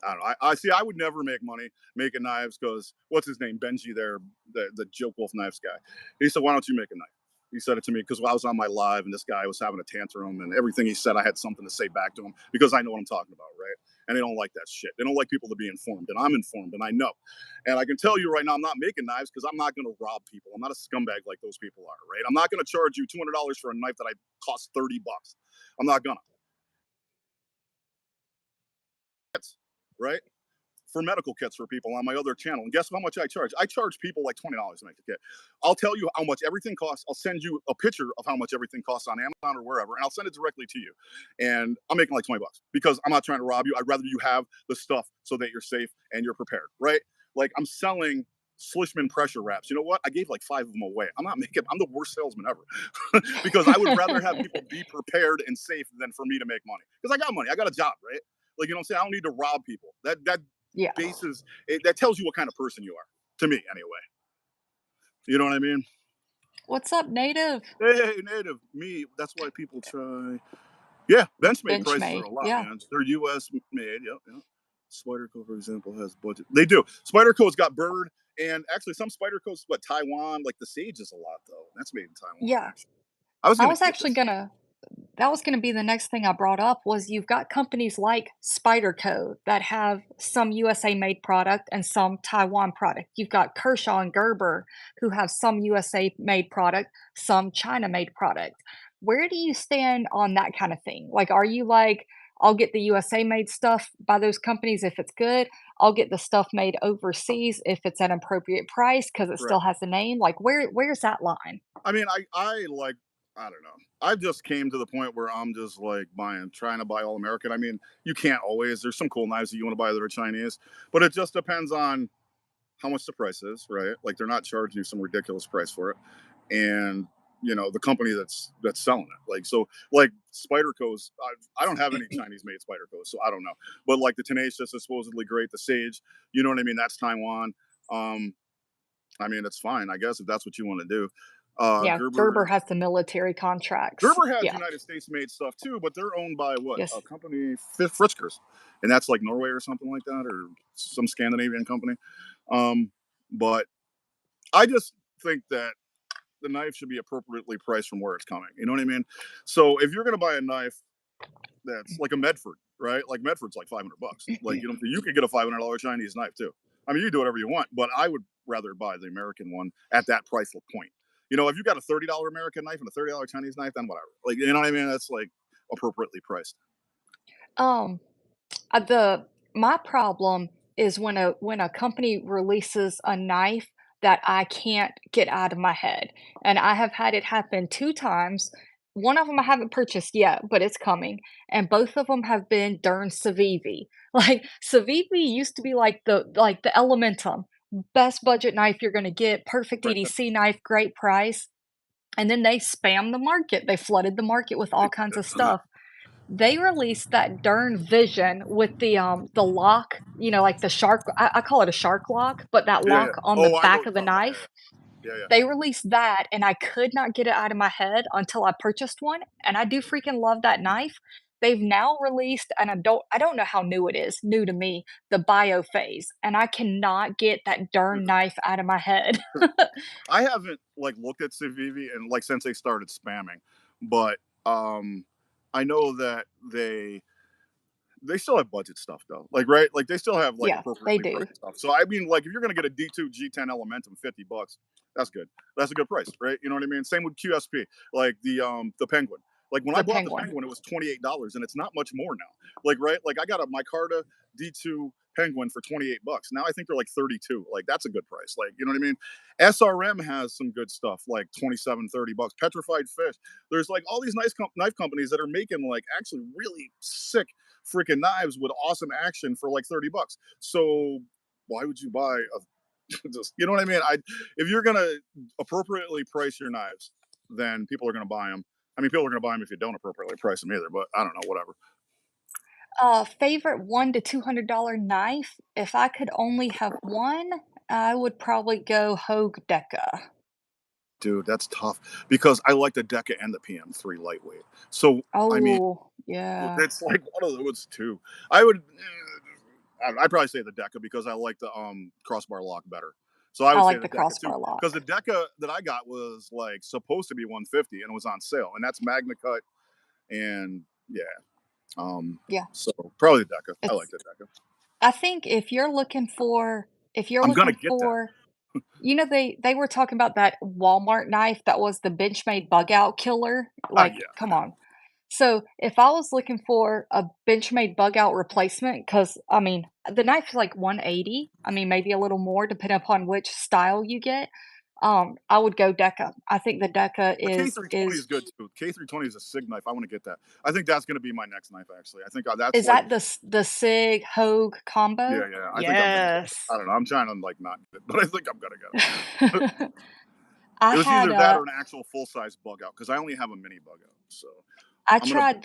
I don't know. I see. I would never make money making knives because what's his name, Benji, there, the Joke Wolf Knives guy. He said, "Why don't you make a knife?" He said it to me because I was on my live and this guy was having a tantrum, and everything he said, I had something to say back to him because I know what I'm talking about, right? And they don't like that shit. They don't like people to be informed, and I'm informed, and I know. And I can tell you right now, I'm not making knives because I'm not going to rob people. I'm not a scumbag like those people are, right? I'm not going to charge you $200 for a knife that I cost 30 bucks. I'm not gonna, right? For medical kits for people on my other channel. And guess how much I charge? I charge people like $20 to make a kit. I'll tell you how much everything costs. I'll send you a picture of how much everything costs on Amazon or wherever, and I'll send it directly to you. And I'm making like 20 bucks because I'm not trying to rob you. I'd rather you have the stuff so that you're safe and you're prepared, right? Like I'm selling Slishman pressure wraps. You know what? I gave like 5 of them away. I'm the worst salesman ever because I would rather have people be prepared and safe than for me to make money because I got money. I got a job, right? Like, you know what I'm saying? I don't need to rob people. That yeah. bases that tells you what kind of person you are, to me anyway. You know what I mean? What's up, native? Hey, native me. That's why people try. Yeah, Benchmade prices are Benchmade, a lot, yeah. man. They're U.S. made. Yep, yep. Spyderco, for example, has budget. They do. Spyderco's got Bird, and actually some Spyderco's what Taiwan. Like the Sage is a lot though. That's made in Taiwan. Yeah. Actually, I was I gonna was get actually this. gonna that was gonna be the next thing I brought up was you've got companies like Spyderco that have some USA made product and some Taiwan product. You've got Kershaw and Gerber who have some USA made product, some China made product. Where do you stand on that kind of thing? Like, are you like, I'll get the USA made stuff by those companies if it's good. I'll get the stuff made overseas if it's an appropriate price because it Right. still has a name. Like, where's that line? I mean, I like, I don't know. I've just came to the point where I'm just like trying to buy all American. I mean, you can't always. There's some cool knives that you want to buy that are Chinese, but it just depends on how much the price is, right? Like they're not charging you some ridiculous price for it, and the company that's selling it. Like so, like Spyderco's. I don't have any Chinese made Spyderco's, so I don't know. But like the Tenacious is supposedly great. The Sage, you know what I mean? That's Taiwan. I mean, it's fine, I guess, if that's what you want to do. Yeah, Gerber Gerber's has the military contracts. Gerber has Yeah. United States made stuff too, but they're owned by what, a Yes. company, Fritzkers, and that's like Norway or something like that, or some Scandinavian company. Um, but I just think that the knife should be appropriately priced from where it's coming. You know what I mean? So if you're going to buy a knife that's like a Medford, right? Like Medford's like $500. Like you could get a $500 Chinese knife too. I mean, you do whatever you want, but I would rather buy the American one at that price point. You know, if you got a $30 American knife and a $30 Chinese knife, then whatever. Like, you know what I mean? That's like appropriately priced. Um, the my problem is when a company releases a knife that I can't get out of my head, and I have had it happen 2 times. One of them I haven't purchased yet, but it's coming, and both of them have been darn Civivi. Like, Civivi used to be like the Elementum, best budget knife you're gonna get, perfect Right. EDC knife, great price, and then they spammed the market. They flooded the market with all kinds of stuff. They released that darn Vision with the lock, like the shark I call it a shark lock, but that Yeah, yeah. lock on the Oh, I know what back of you're the talking about. knife, Yeah, yeah. Yeah, they released that, and I could not get it out of my head until I purchased one, and I do freaking love that knife. They've now released, and I don't know how new it is, new to me, the Biophase, and I cannot get that darn yeah. knife out of my head. I haven't like looked at Civivi and like since they started spamming, but I know that they still have budget stuff though. Like right, like they still have like Yeah, they appropriately do. priced stuff. So I mean, like if you're gonna get a D2 G10 Elementum, $50, that's good. That's a good price, right? You know what I mean? Same with QSP, like the Penguin. Like when I The bought the Penguin. Penguin, it was $28, and it's not much more now. Like right, like I got a micarta D2 Penguin for $28. Now I think they're like 32. Like that's a good price. Like you know what I mean? SRM has some good stuff, like 27, $30. Petrified Fish. There's like all these nice knife companies that are making like actually really sick freaking knives with awesome action for like $30. So why would you buy a just, you know what I mean? If you're gonna appropriately price your knives, then people are gonna buy them. I mean, people are gonna buy them if you don't appropriately price them either. But I don't know, whatever. Favorite $1 to $200 knife? If I could only have one, I would probably go Hogue Deca. Dude, that's tough because I like the Deca and the PM3 lightweight. So I mean, Oh, yeah. it's like one of those two. I would. I'd probably say the Deca because I like the crossbar lock better. So I I would say like the the Deca too crossbar because the lock. Deca that I got was like supposed to be 150 and it was on sale, and that's Magna Cut, and yeah, um, Yeah, so probably the Deca. I like it's the Deca. I think if you're I'm gonna looking get that. for they were talking about that Walmart knife that was the Benchmade bug out killer, like, Yeah, come on. So, if I was looking for a Benchmade bug out replacement, because I mean, the knife is like 180, I mean, maybe a little more depending upon which style you get, I would go Deca. I think the Deca the is K320 is is good too. K320 is a Sig knife. I want to get that. I think that's gonna be my next knife. Actually, I think that's is like that the SIG Hogue combo? yeah, yeah. I think I'm gonna get it. Yes. I don't know. I'm trying to like not get it, but I think I'm gonna get it. I It was had either that or a an actual full size bug out because I only have a mini bug out. So I I'm gonna. tried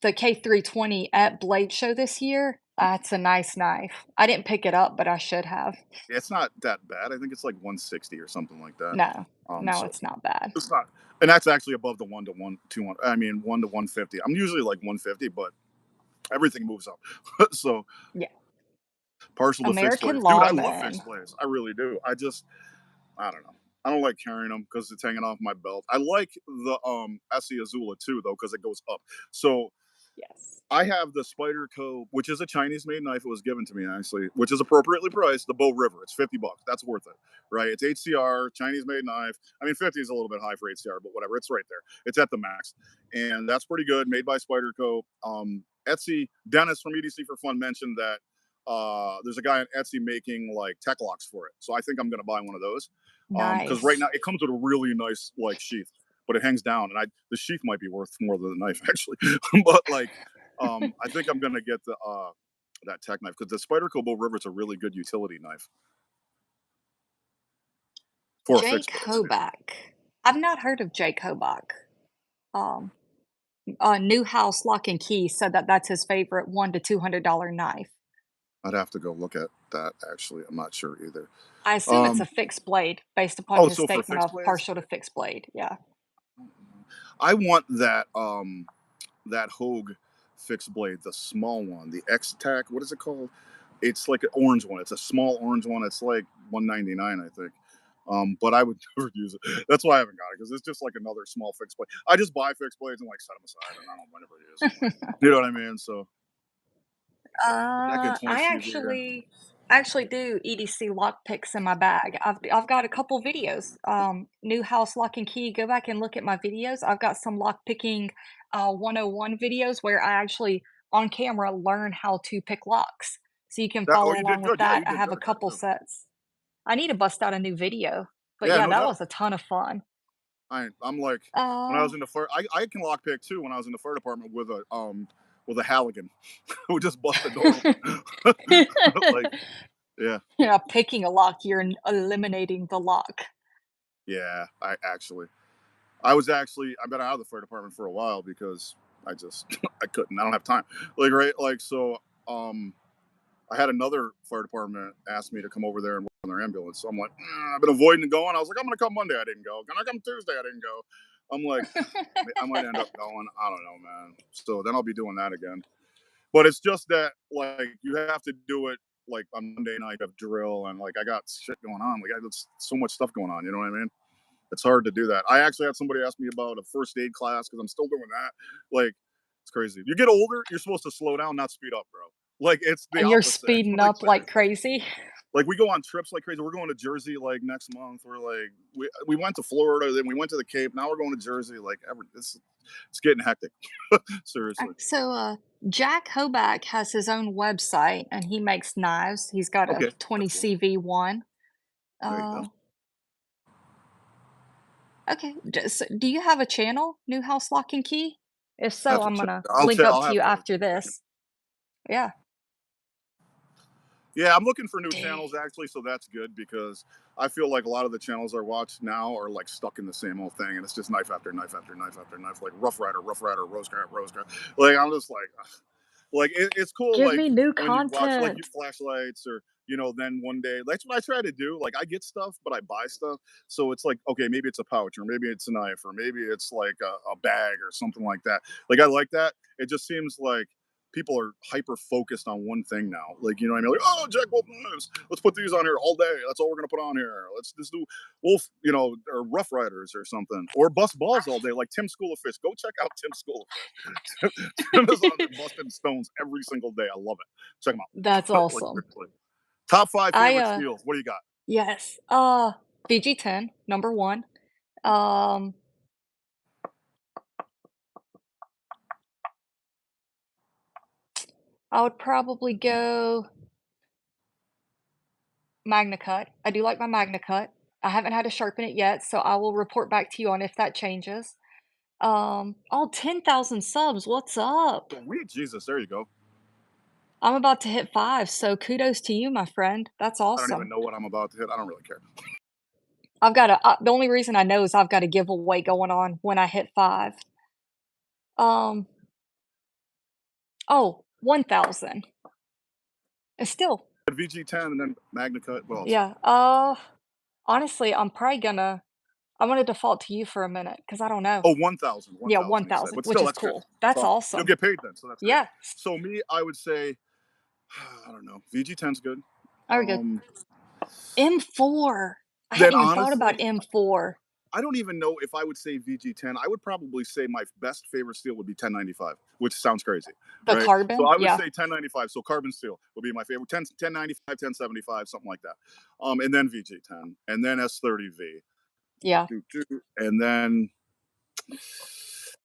the K320 at Blade Show this year. That's a nice knife. I didn't pick it up, but I should have. It's not that bad. I think it's like 160 or something like that. No. No, So it's not bad. it's not, and that's actually above the 1 to 1 200. I mean 1 to 150. I'm usually like 150, but everything moves up. So Yeah. partial to fixed American blades, dude. I love Lawman. fixed blades. I really do. I don't know. I don't like carrying them because it's hanging off my belt. I like the Essie Azula too though because it goes up. So Yes. I have the Spyderco, which is a Chinese made knife. It was given to me actually, which is appropriately priced. The Bow River, it's $50. That's worth it, right? It's HCR, Chinese made knife. I mean, 50 is a little bit high for HCR, but whatever. It's right there. It's at the max, and that's pretty good. Made by Spyderco. Etsy. Dennis from EDC for Fun mentioned that there's a guy on Etsy making like tech locks for it. So I think I'm gonna buy one of those because right Nice. now it comes with a really nice like sheath, but it hangs down, and I the sheath might be worth more than the knife actually. But like I think I'm gonna get the that tech knife because the Spider Kobo River is a really good utility knife for a Jake fixed blade. Hoback. I've not heard of Jake Hoback. Um, New House Lock and Key said that that's his favorite $1 to $200 knife. I'd have to go look at that actually. I'm not sure either. I assume it's a Um, fixed blade based upon oh, his so for statement fixed of blades, partial to fixed blade. Yeah. I want that that Hogue fixed blade, the small one, the X Tac. What is it called? It's like an orange one. It's a small orange one. It's like 199, I think. But I would never use it. That's why I haven't got it because it's just like another small fixed blade. I just buy fixed blades and like set them aside, and I don't never use them. You know what I mean? So back in I 20 here. actually do EDC lock picks in my bag. I've got a couple videos. New house lock and key. Go back and look at my videos. I've got some lock picking 101 videos where I actually on camera learn how to pick locks. So you can That, oh, follow you along did with good. Yeah, that. you I did have a good at that couple too. sets. I need to bust out a new video. But Yeah, yeah, no that doubt. was a ton of fun. I'm like when I Uh was in the fire, I can lock pick too. When I was in the fire department with a Halligan, who just bust the door open. Like yeah, You're not picking a lock, you're eliminating the lock. yeah. I've been out of the fire department for a while because I just I couldn't. I don't have time. Like right, like so. Um, I had another fire department ask me to come over there and work on their ambulance. So I'm like, I've been avoiding going. I was like, I'm gonna come Monday. I didn't go. Can I come Tuesday? I didn't go. I'm like, I might end up going. I don't know, man. So then I'll be doing that again. But it's just that like you have to do it like on Monday night of drill and like I got shit going on. Like I got so much stuff going on. You know what I mean? It's hard to do that. I actually had somebody ask me about a first aid class because I'm still doing that. Like it's crazy. You get older, you're supposed to slow down, not speed up, bro. Like it's the And you're opposite. speeding Like up like seriously. crazy. Like we go on trips like crazy. We're going to Jersey like next month. We went to Florida, then we went to the Cape. Now we're going to Jersey. It's getting hectic. Seriously. Jack Hoback has his own website and he makes knives. He's got a Okay, that's cool. 20CV1. There you go. Uh, okay. So do you have a channel, New House Lock and Key? If I so, have to I'm check. gonna link up I'll to you have to after check. this. Yeah. Yeah, I'm looking for new Dang. channels actually, so that's good because I feel like a lot of the channels I watch now are like stuck in the same old thing, and it's just knife after knife after knife after knife, like Rough Rider, Rose Crab. Like I'm just like it's cool Give like me new when you watch like you content. flashlights or then one day that's what I try to do. Like I get stuff, but I buy stuff, so it's like okay, maybe it's a pouch or maybe it's a knife or maybe it's like a bag or something like that. Like I like that. It just seems like people are hyper focused on one thing now. Like, you know what I mean? Like, oh, Jack Wolf knives. Let's put these on here all day. That's all we're gonna put on here. Let's just do Wolf, or Rough Riders or something, or bust balls all day. Like Tim School of Fish. Go check out Tim School of Fish. Tim is on there busting stones every single day. I love it. Check him That's out. Like awesome. seriously. Top five I favorite steals. What do you got? yes. VG10, number 1. Um I would probably go Magna Cut. I do like my Magna Cut. I haven't had to sharpen it yet, so I will report back to you on if that changes. Oh, 10,000 subs. What's up? Sweet Jesus. There you go. I'm about to hit 5, so kudos to you, my friend. That's I don't even awesome. know what I'm about to hit. I don't really care. I've got the only reason I know is I've got a giveaway going on when I hit 5. Um, oh, 1,000. It's still VG10 and then Magna Cut. What else? yeah, honestly, I'm gonna default to you for a minute because I don't know. Oh, 1,000, Yeah, 1,000, he said. 1,000, But which still, is that's good. cool. That's That's awesome. You'll awesome. get paid then, so that's great. Yeah, So me, I would say, I don't know, VG10's good. very good. Um, M4. I then hadn't even thought about honestly, M4. I don't even know if I would say VG10. I would probably say my best favorite steel would be 1095, which sounds crazy, The right? So carbon? I would Yeah, say 1095. So carbon steel would be my favorite. 1095, 1075, something like that. And then VG10, and then S30V, yeah. and then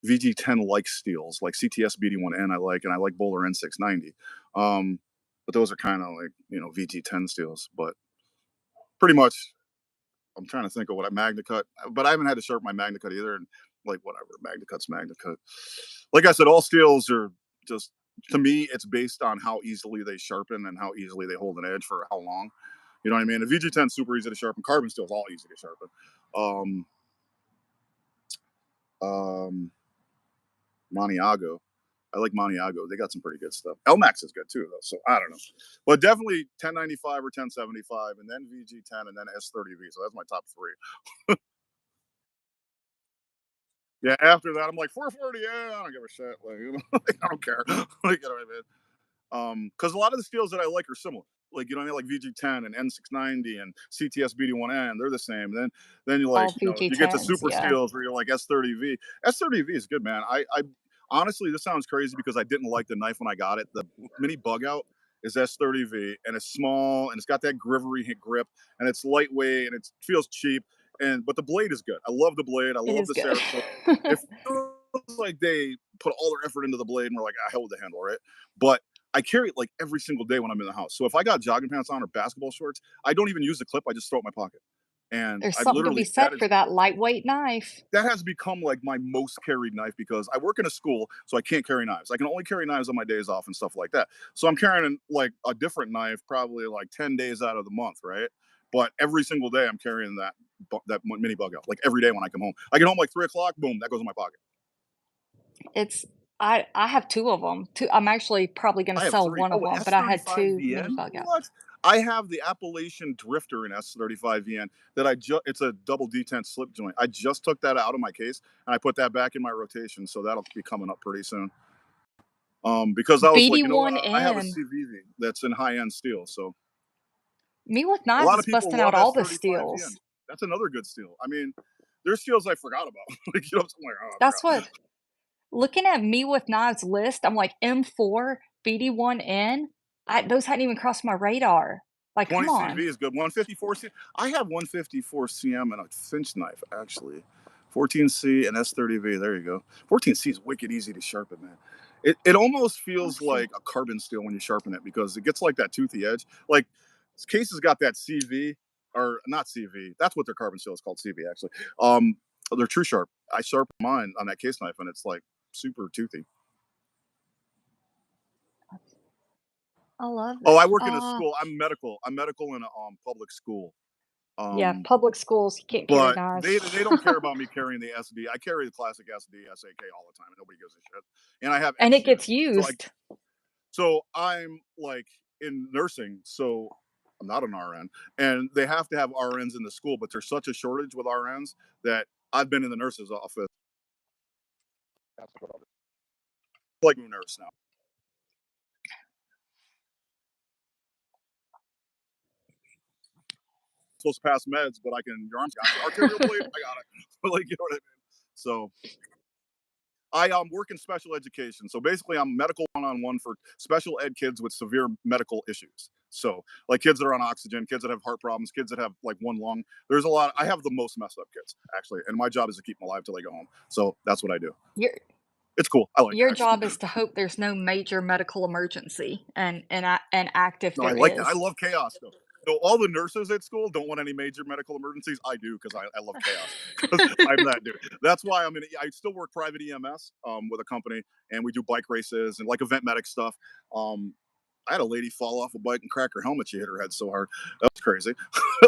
VG10 like steels, like CTS BD1N I like, and I like Bowler N690. Um, but those are kind of like, VG10 steels. But pretty much, I'm trying to think of what I Magna Cut, but I haven't had to sharpen my Magna Cut either. And like, whatever, Magna Cut's Magna Cut. Like I said, all steels are just, to me, it's based on how easily they sharpen and how easily they hold an edge for how long. You know what I mean? The VG10 is super easy to sharpen. Carbon steel is all easy to sharpen. Um, um, Maniago. I like Maniago. They got some pretty good stuff. LMAX is good too, though. So I don't know, but definitely 1095 or 1075, and then VG10, and then S30V. So that's my top three. Yeah, after that, I'm like 440. Yeah, I don't give a shit. Like, like, I don't care. Like, you know what I mean? Because a lot of the steels that I like are similar. Like, you know what I mean? Like VG10 and N690 and CTS BD1N, they're the same. Then you like, All you know, you get the VG10s, super yeah. steels where you're like S30V. S30V is good, man. I honestly, this sounds crazy because I didn't like the knife when I got it. The mini bug out is S30V, and it's small and it's got that grivery grip, and it's lightweight and it feels cheap. But the blade is good. I love the blade. I It love is the good. Saratoga. It feels like they put all their effort into the blade and we're like, ah, hell with the handle, right? But I carry it like every single day when I'm in the house. So if I got jogging pants on or basketball shorts, I don't even use the clip. I just throw it in my pocket. And There's I something to be literally that said is for that lightweight knife. that has become like my most carried knife because I work in a school, so I can't carry knives. I can only carry knives on my days off and stuff like that. So I'm carrying like a different knife probably like 10 days out of the month, right? But every single day I'm carrying that mini bug out. Like every day when I come home, I get home like 3 o'clock, boom, that goes in my pocket. It's I have 2 of them. 2 I'm actually probably gonna I have sell three. one of Oh, them, but I had 2 mini S35VN? bug out. What? I have the Appalachian Drifter in S35VN that it's a double detent slip joint. I just took that out of my case and I put that back in my rotation, so that'll be coming up pretty soon. Because I was like, you know what? I have a BD1N. CVV that's in high end steel, so Me with a Knives lot is of people busting love out all the S35VN. steels. That's another good steel. I mean, there's steels I forgot about. Like, you know, I'm like, oh, I That's forgot. what looking at Me with Knives list, I'm like, M4, BD1N, those hadn't even crossed my radar. Like, come 20 on. CV is good. 154 C. I have 154 CM and a cinch knife actually. 14C and S30V. There you go. 14C is wicked easy to sharpen, man. It almost feels Let's see. like a carbon steel when you sharpen it because it gets like that toothy edge. Like this case has got that CV or not CV. That's what their carbon steel is called. CV actually. They're true sharp. I sharpen mine on that case knife and it's like super toothy. I love Oh, it. I work in a school. I'm medical. I'm medical in a public school. Yeah, Um, public schools, you can't carry But knives. they don't care about me carrying the SD. I carry the classic SD SAK all the time, and nobody gives a shit. And I have And it X gets series, used. so I'm like in nursing, so I'm not an RN, and they have to have RNs in the school, but there's such a shortage with RNs that I've been in the nurse's office like a nurse now. I'm supposed to pass meds, but I can. Your arms got you. Arterial bleed. I got it. Like you know what I mean. So I work in special education. So basically, I'm medical one-on-one for special ed kids with severe medical issues. So like kids that are on oxygen, kids that have heart problems, kids that have like one lung. There's a lot. I have the most messed up kids actually, and my job is to keep them alive till they go home. So that's what I do. Your It's cool. I like it your actually. job is to hope there's no major medical emergency and act if No, I there like that. I is. love chaos though. So all the nurses at school don't want any major medical emergencies. I do because I love chaos because I'm that dude. That's why I'm in. I still work private EMS with a company, and we do bike races and like event medic stuff. Um, I had a lady fall off a bike and crack her helmet. She hit her head so hard. That was crazy.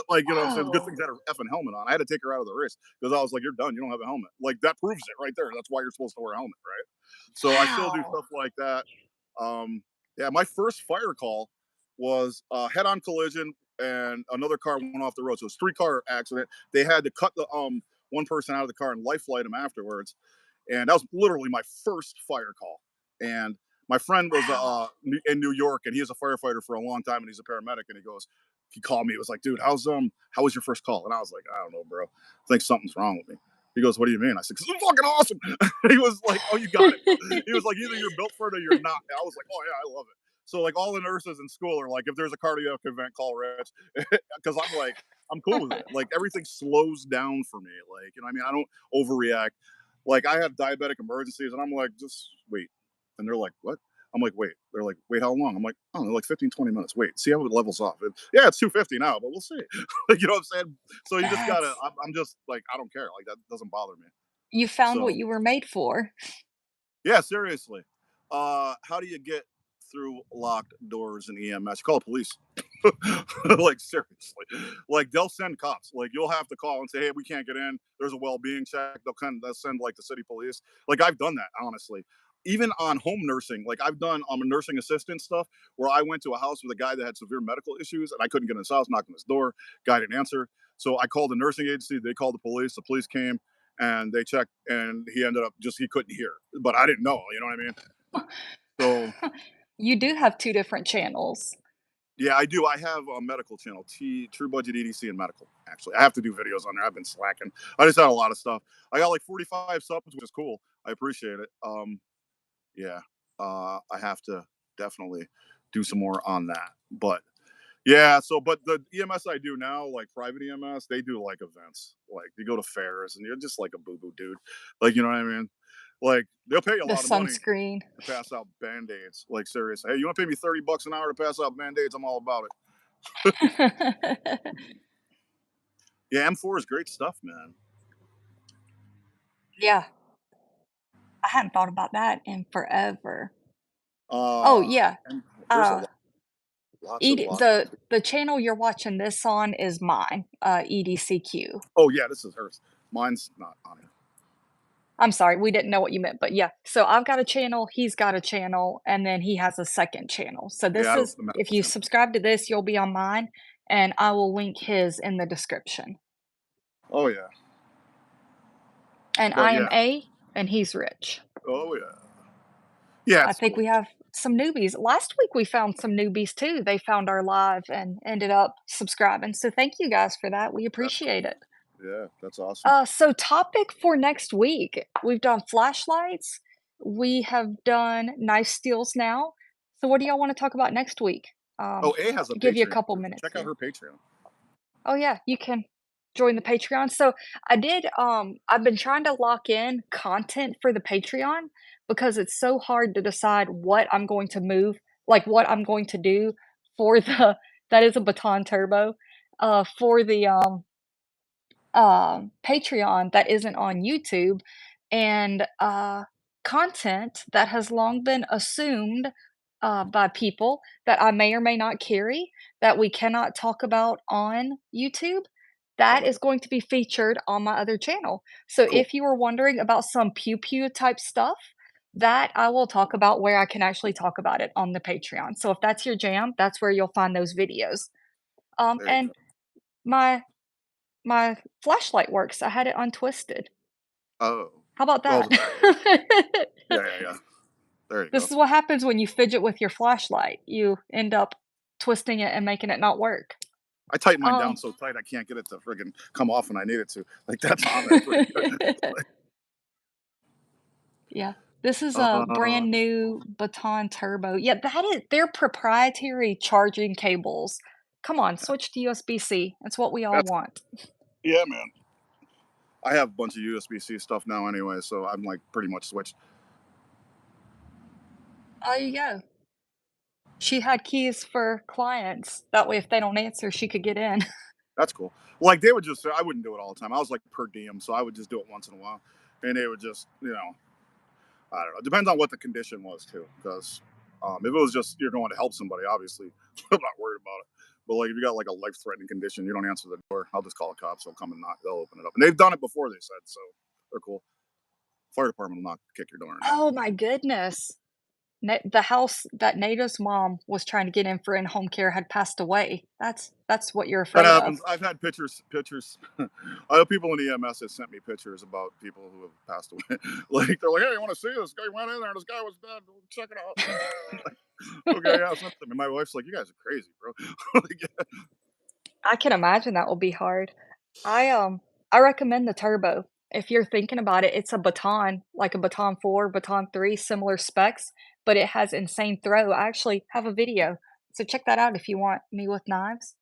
Like, you know what I'm saying? Good thing Oh, she had her effing helmet on. I had to take her out of the race because I was like, you're done. You don't have a helmet. Like, that proves it right there. That's why you're supposed to wear a helmet, right? So I still do wow. stuff like that. Um, yeah, my first fire call was a head on collision and another car went off the road. So it was 3 car accident. They had to cut the one person out of the car and life flight him afterwards. And that was literally my first fire call. And my friend was Wow. in New York, and he was a firefighter for a long time, and he's a paramedic. And he called me. He was like, "Dude, how was your first call?" And I was like, "I don't know, bro. I think something's wrong with me." He goes, "What do you mean?" I said, "'Cause it's fucking awesome." He was like, "Oh, you got it, bro." He was like, "Either you're built for it or you're not." And I was like, "Oh yeah, I love it." So like all the nurses in school are like, if there's a cardiac event, call Rich, because I'm like, I'm cool with it. Like everything slows down for me. Like you know, I mean, I don't overreact. Like I have diabetic emergencies, and I'm like, just wait. And they're like, what? I'm like, wait. They're like, wait, how long? I'm like, oh, like 15, 20 minutes. Wait, see how it levels off. Yeah, it's 250 now, but we'll see. Like, you know what I'm saying? So you just gotta. That's I'm just like, I don't care. Like that doesn't bother me. you found what So you were made for. yeah, seriously. How do you get through locked doors in EMS? You call the police. Like seriously, like they'll send cops. Like you'll have to call and say, "Hey, we can't get in. There's a well-being check." They'll send like the city police. Like I've done that honestly. even on home nursing, like I've done nursing assistant stuff where I went to a house with a guy that had severe medical issues and I couldn't get in his house, knocked on his door, guy didn't answer. So I called the nursing agency, they called the police came and they checked and he ended up just he couldn't hear. But I didn't know, you know what I mean? So You do have 2 different channels. yeah, I do. I have a medical channel, True Budget EDC and medical. Actually, I have to do videos on there. I've been slacking. I just had a lot of stuff. I got like 45 subs, which is cool. I appreciate it. Yeah, I have to definitely do some more on that. But yeah, so but the EMS I do now, like private EMS, they do like events. Like you go to fairs and you're just like a boo boo dude. Like you know what I mean? Like they'll pay you a The lot of money sunscreen. to pass out band-aids. Like serious. Hey, you want to pay me $30 an hour to pass out band-aids? I'm all about it. Yeah, M4 is great stuff, man. Yeah, I hadn't thought about that in forever. Oh, Uh, yeah, and there's a uh, lot, lots and ED lots. the channel you're watching this on is mine, EDCQ. Oh yeah, this is hers. Mine's not on here. I'm sorry, we didn't know what you meant, but yeah. So I've got a channel, he's got a channel, and then he has a second channel. So Yeah, this I don't is the if medical you channel. subscribe to this, you'll be on mine, and I will link his in the description. Oh yeah, And but I am yeah. A, and he's Rich. Oh yeah. Yeah, I it's think cool. we have some newbies. Last week we found some newbies too. They found our live and ended up subscribing. So thank you guys for that. We That's appreciate cool. it. Yeah, that's awesome. So topic for next week. We've done flashlights. We have done knife steals now. So what do y'all want to talk about next week? Oh, A has a I'll give you a Patreon couple too. minutes Check out here. her Patreon. Oh yeah, you can join the Patreon. So I've been trying to lock in content for the Patreon because it's so hard to decide what I'm going to move, like what I'm going to do for the that is a baton turbo for the Patreon that isn't on YouTube, and content that has long been assumed by people that I may or may not carry that we cannot talk about on YouTube. That Oh is yeah, going to be featured on my other channel. So cool. if you were wondering about some pew pew type stuff, that I will talk about where I can actually talk about it on the Patreon. So if that's your jam, that's where you'll find those videos. There you And go. my my flashlight works, I had it untwisted. Oh, How about well, that? the battery. Yeah, yeah, yeah. There you This go. is what happens when you fidget with your flashlight. You end up twisting it and making it not work. I tighten mine down Um so tight I can't get it to friggin' come off when I need it to. Like that's on there pretty good. Yeah. This is a uh, brand new Baton Turbo. Yeah, that is they're proprietary charging cables. Come on, switch to USB-C. That's what we all that's want. yeah, man. I have a bunch of USB-C stuff now anyway, so I'm like pretty much switched. There you go. She had keys for clients. That way if they don't answer, she could get in. That's cool. Like they would just say, I wouldn't do it all the time. I was like per diem, so I would just do it once in a while, and they would just, I don't know. It depends on what the condition was too, because if it was just you're going to help somebody, obviously, I'm not worried about it. But like if you got like a life-threatening condition, you don't answer the door. I'll just call the cops. They'll come and knock. They'll open it up, and they've done it before. They said so. They're cool. Fire department will not kick your door in. Oh my goodness. The house that Nada's mom was trying to get in for in-home care had passed away. That's what you're That afraid of. happens. I've had pictures. I have people in the EMS that sent me pictures about people who have passed away. Like they're like, "Hey, you want to see this guy went in there? This guy was dead. Check it out." Okay, yeah, something. And my wife's like, "You guys are crazy, bro." Like, yeah, I can imagine that will be hard. I, um, I recommend the turbo. If you're thinking about it, it's a baton, like a Baton 4, Baton 3, similar specs, but it has insane throw. I actually have a video, so check that out if you want me with knives.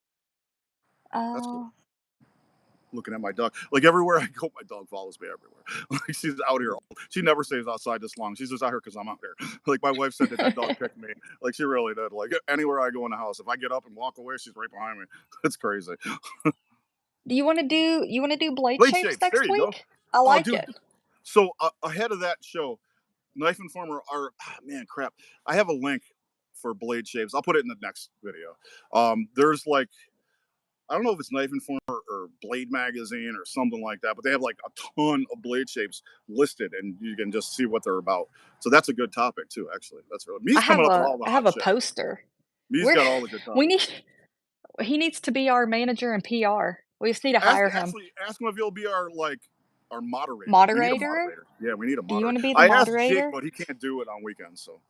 that's cool. Uh, Looking at my dog, like everywhere I go, my dog follows me everywhere. Like she's out here. She never stays outside this long. She's just out here because I'm out here. Like my wife said that that dog picked me. Like she really did. Like anywhere I go in the house, if I get up and walk away, she's right behind me. It's crazy. you wanna do blade Blade shapes shapes. There next you go. week? I Oh, like dude. it. So ahead of that show, Knife Informer are man crap. I have a link for blade shapes. I'll put it in the next video. There's like I don't know if it's Knife Informer or Blade Magazine or something like that, but they have like a ton of blade shapes listed, and you can just see what they're about. So that's a good topic too. Actually, that's really me's coming up with all the I hot have a shit. poster. Me's We're got all the good we topics. need he needs to be our manager and PR. We just need to hire him. Ask him if he'll be our moderator. We need a Moderator? moderator. Yeah, we need a Do you moderator. wanna be the I asked Jake, moderator? but he can't do it on weekends. So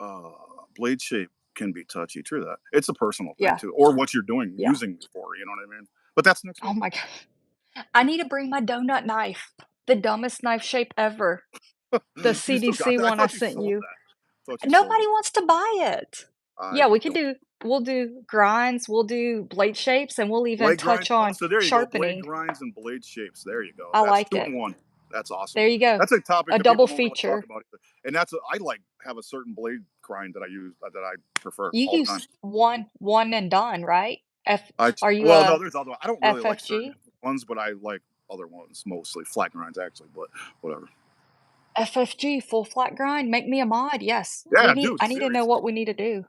uh, blade shape can be touchy. True that. It's a personal thing Yeah, too, or what you're doing yeah. using it for. You know what I mean? But that's next Oh week. my god. I need to bring my donut knife. The dumbest knife shape ever. The You still got CDC that? I one I thought you sent sold you. that. I thought you sold Nobody it. wants to buy it. I Yeah, don't. we'll do grinds, we'll do blade shapes, and we'll even Blade grind. touch Oh, on so there you go. Blade sharpening. grinds and blade shapes. There you go. I That's like two it. in one. That's awesome. There you go. That's a topic A that people double don't really talk feature. about. And I like have a certain blade grind that I use that I prefer You all the time. use one and done, right? Are you Well, no, a there's other. I don't really like certain FFG? ones, but I like other ones mostly flat grinds actually. But whatever. FFG, full flat grind? Make me a mod, yes. Yeah, dude. I need to know Seriously. what we need to do.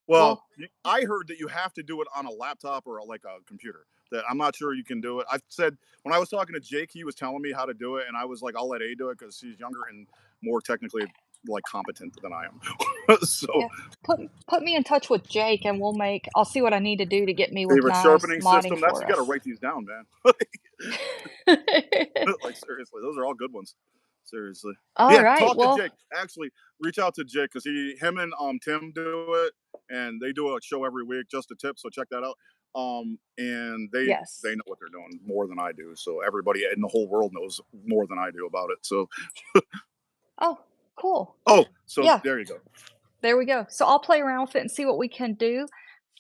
Well, Well, I heard that you have to do it on a laptop or like a computer. That I'm not sure you can do it. I said when I was talking to Jake, he was telling me how to do it, and I was like, I'll let A do it because he's younger and more technically like competent than I am. So yeah, put me in touch with Jake and I'll see what I need to do to get me with favorite Knives sharpening modding system. That's for you got to us. write these down, man. Like seriously, those are all good ones. Seriously, yeah. Alright, Talk to well, Jake. Actually, reach out to Jake because him and Tim do it, and they do a show every week. Just a tip, so check that out. And they yes. know what they're doing more than I do. So everybody in the whole world knows more than I do about it. So Oh, cool. so Yeah, there you go. there we go. So I'll play around with it and see what we can do.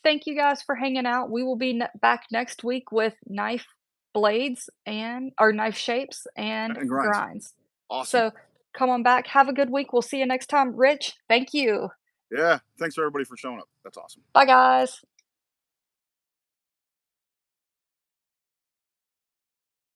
Thank you guys for hanging out. We will be back next week with knife blades and or knife shapes and And grinds, grinds. awesome. So come on back. Have a good week. We'll see you next time. Rich, thank you. Yeah, thanks for everybody for showing up. That's awesome. Bye, guys.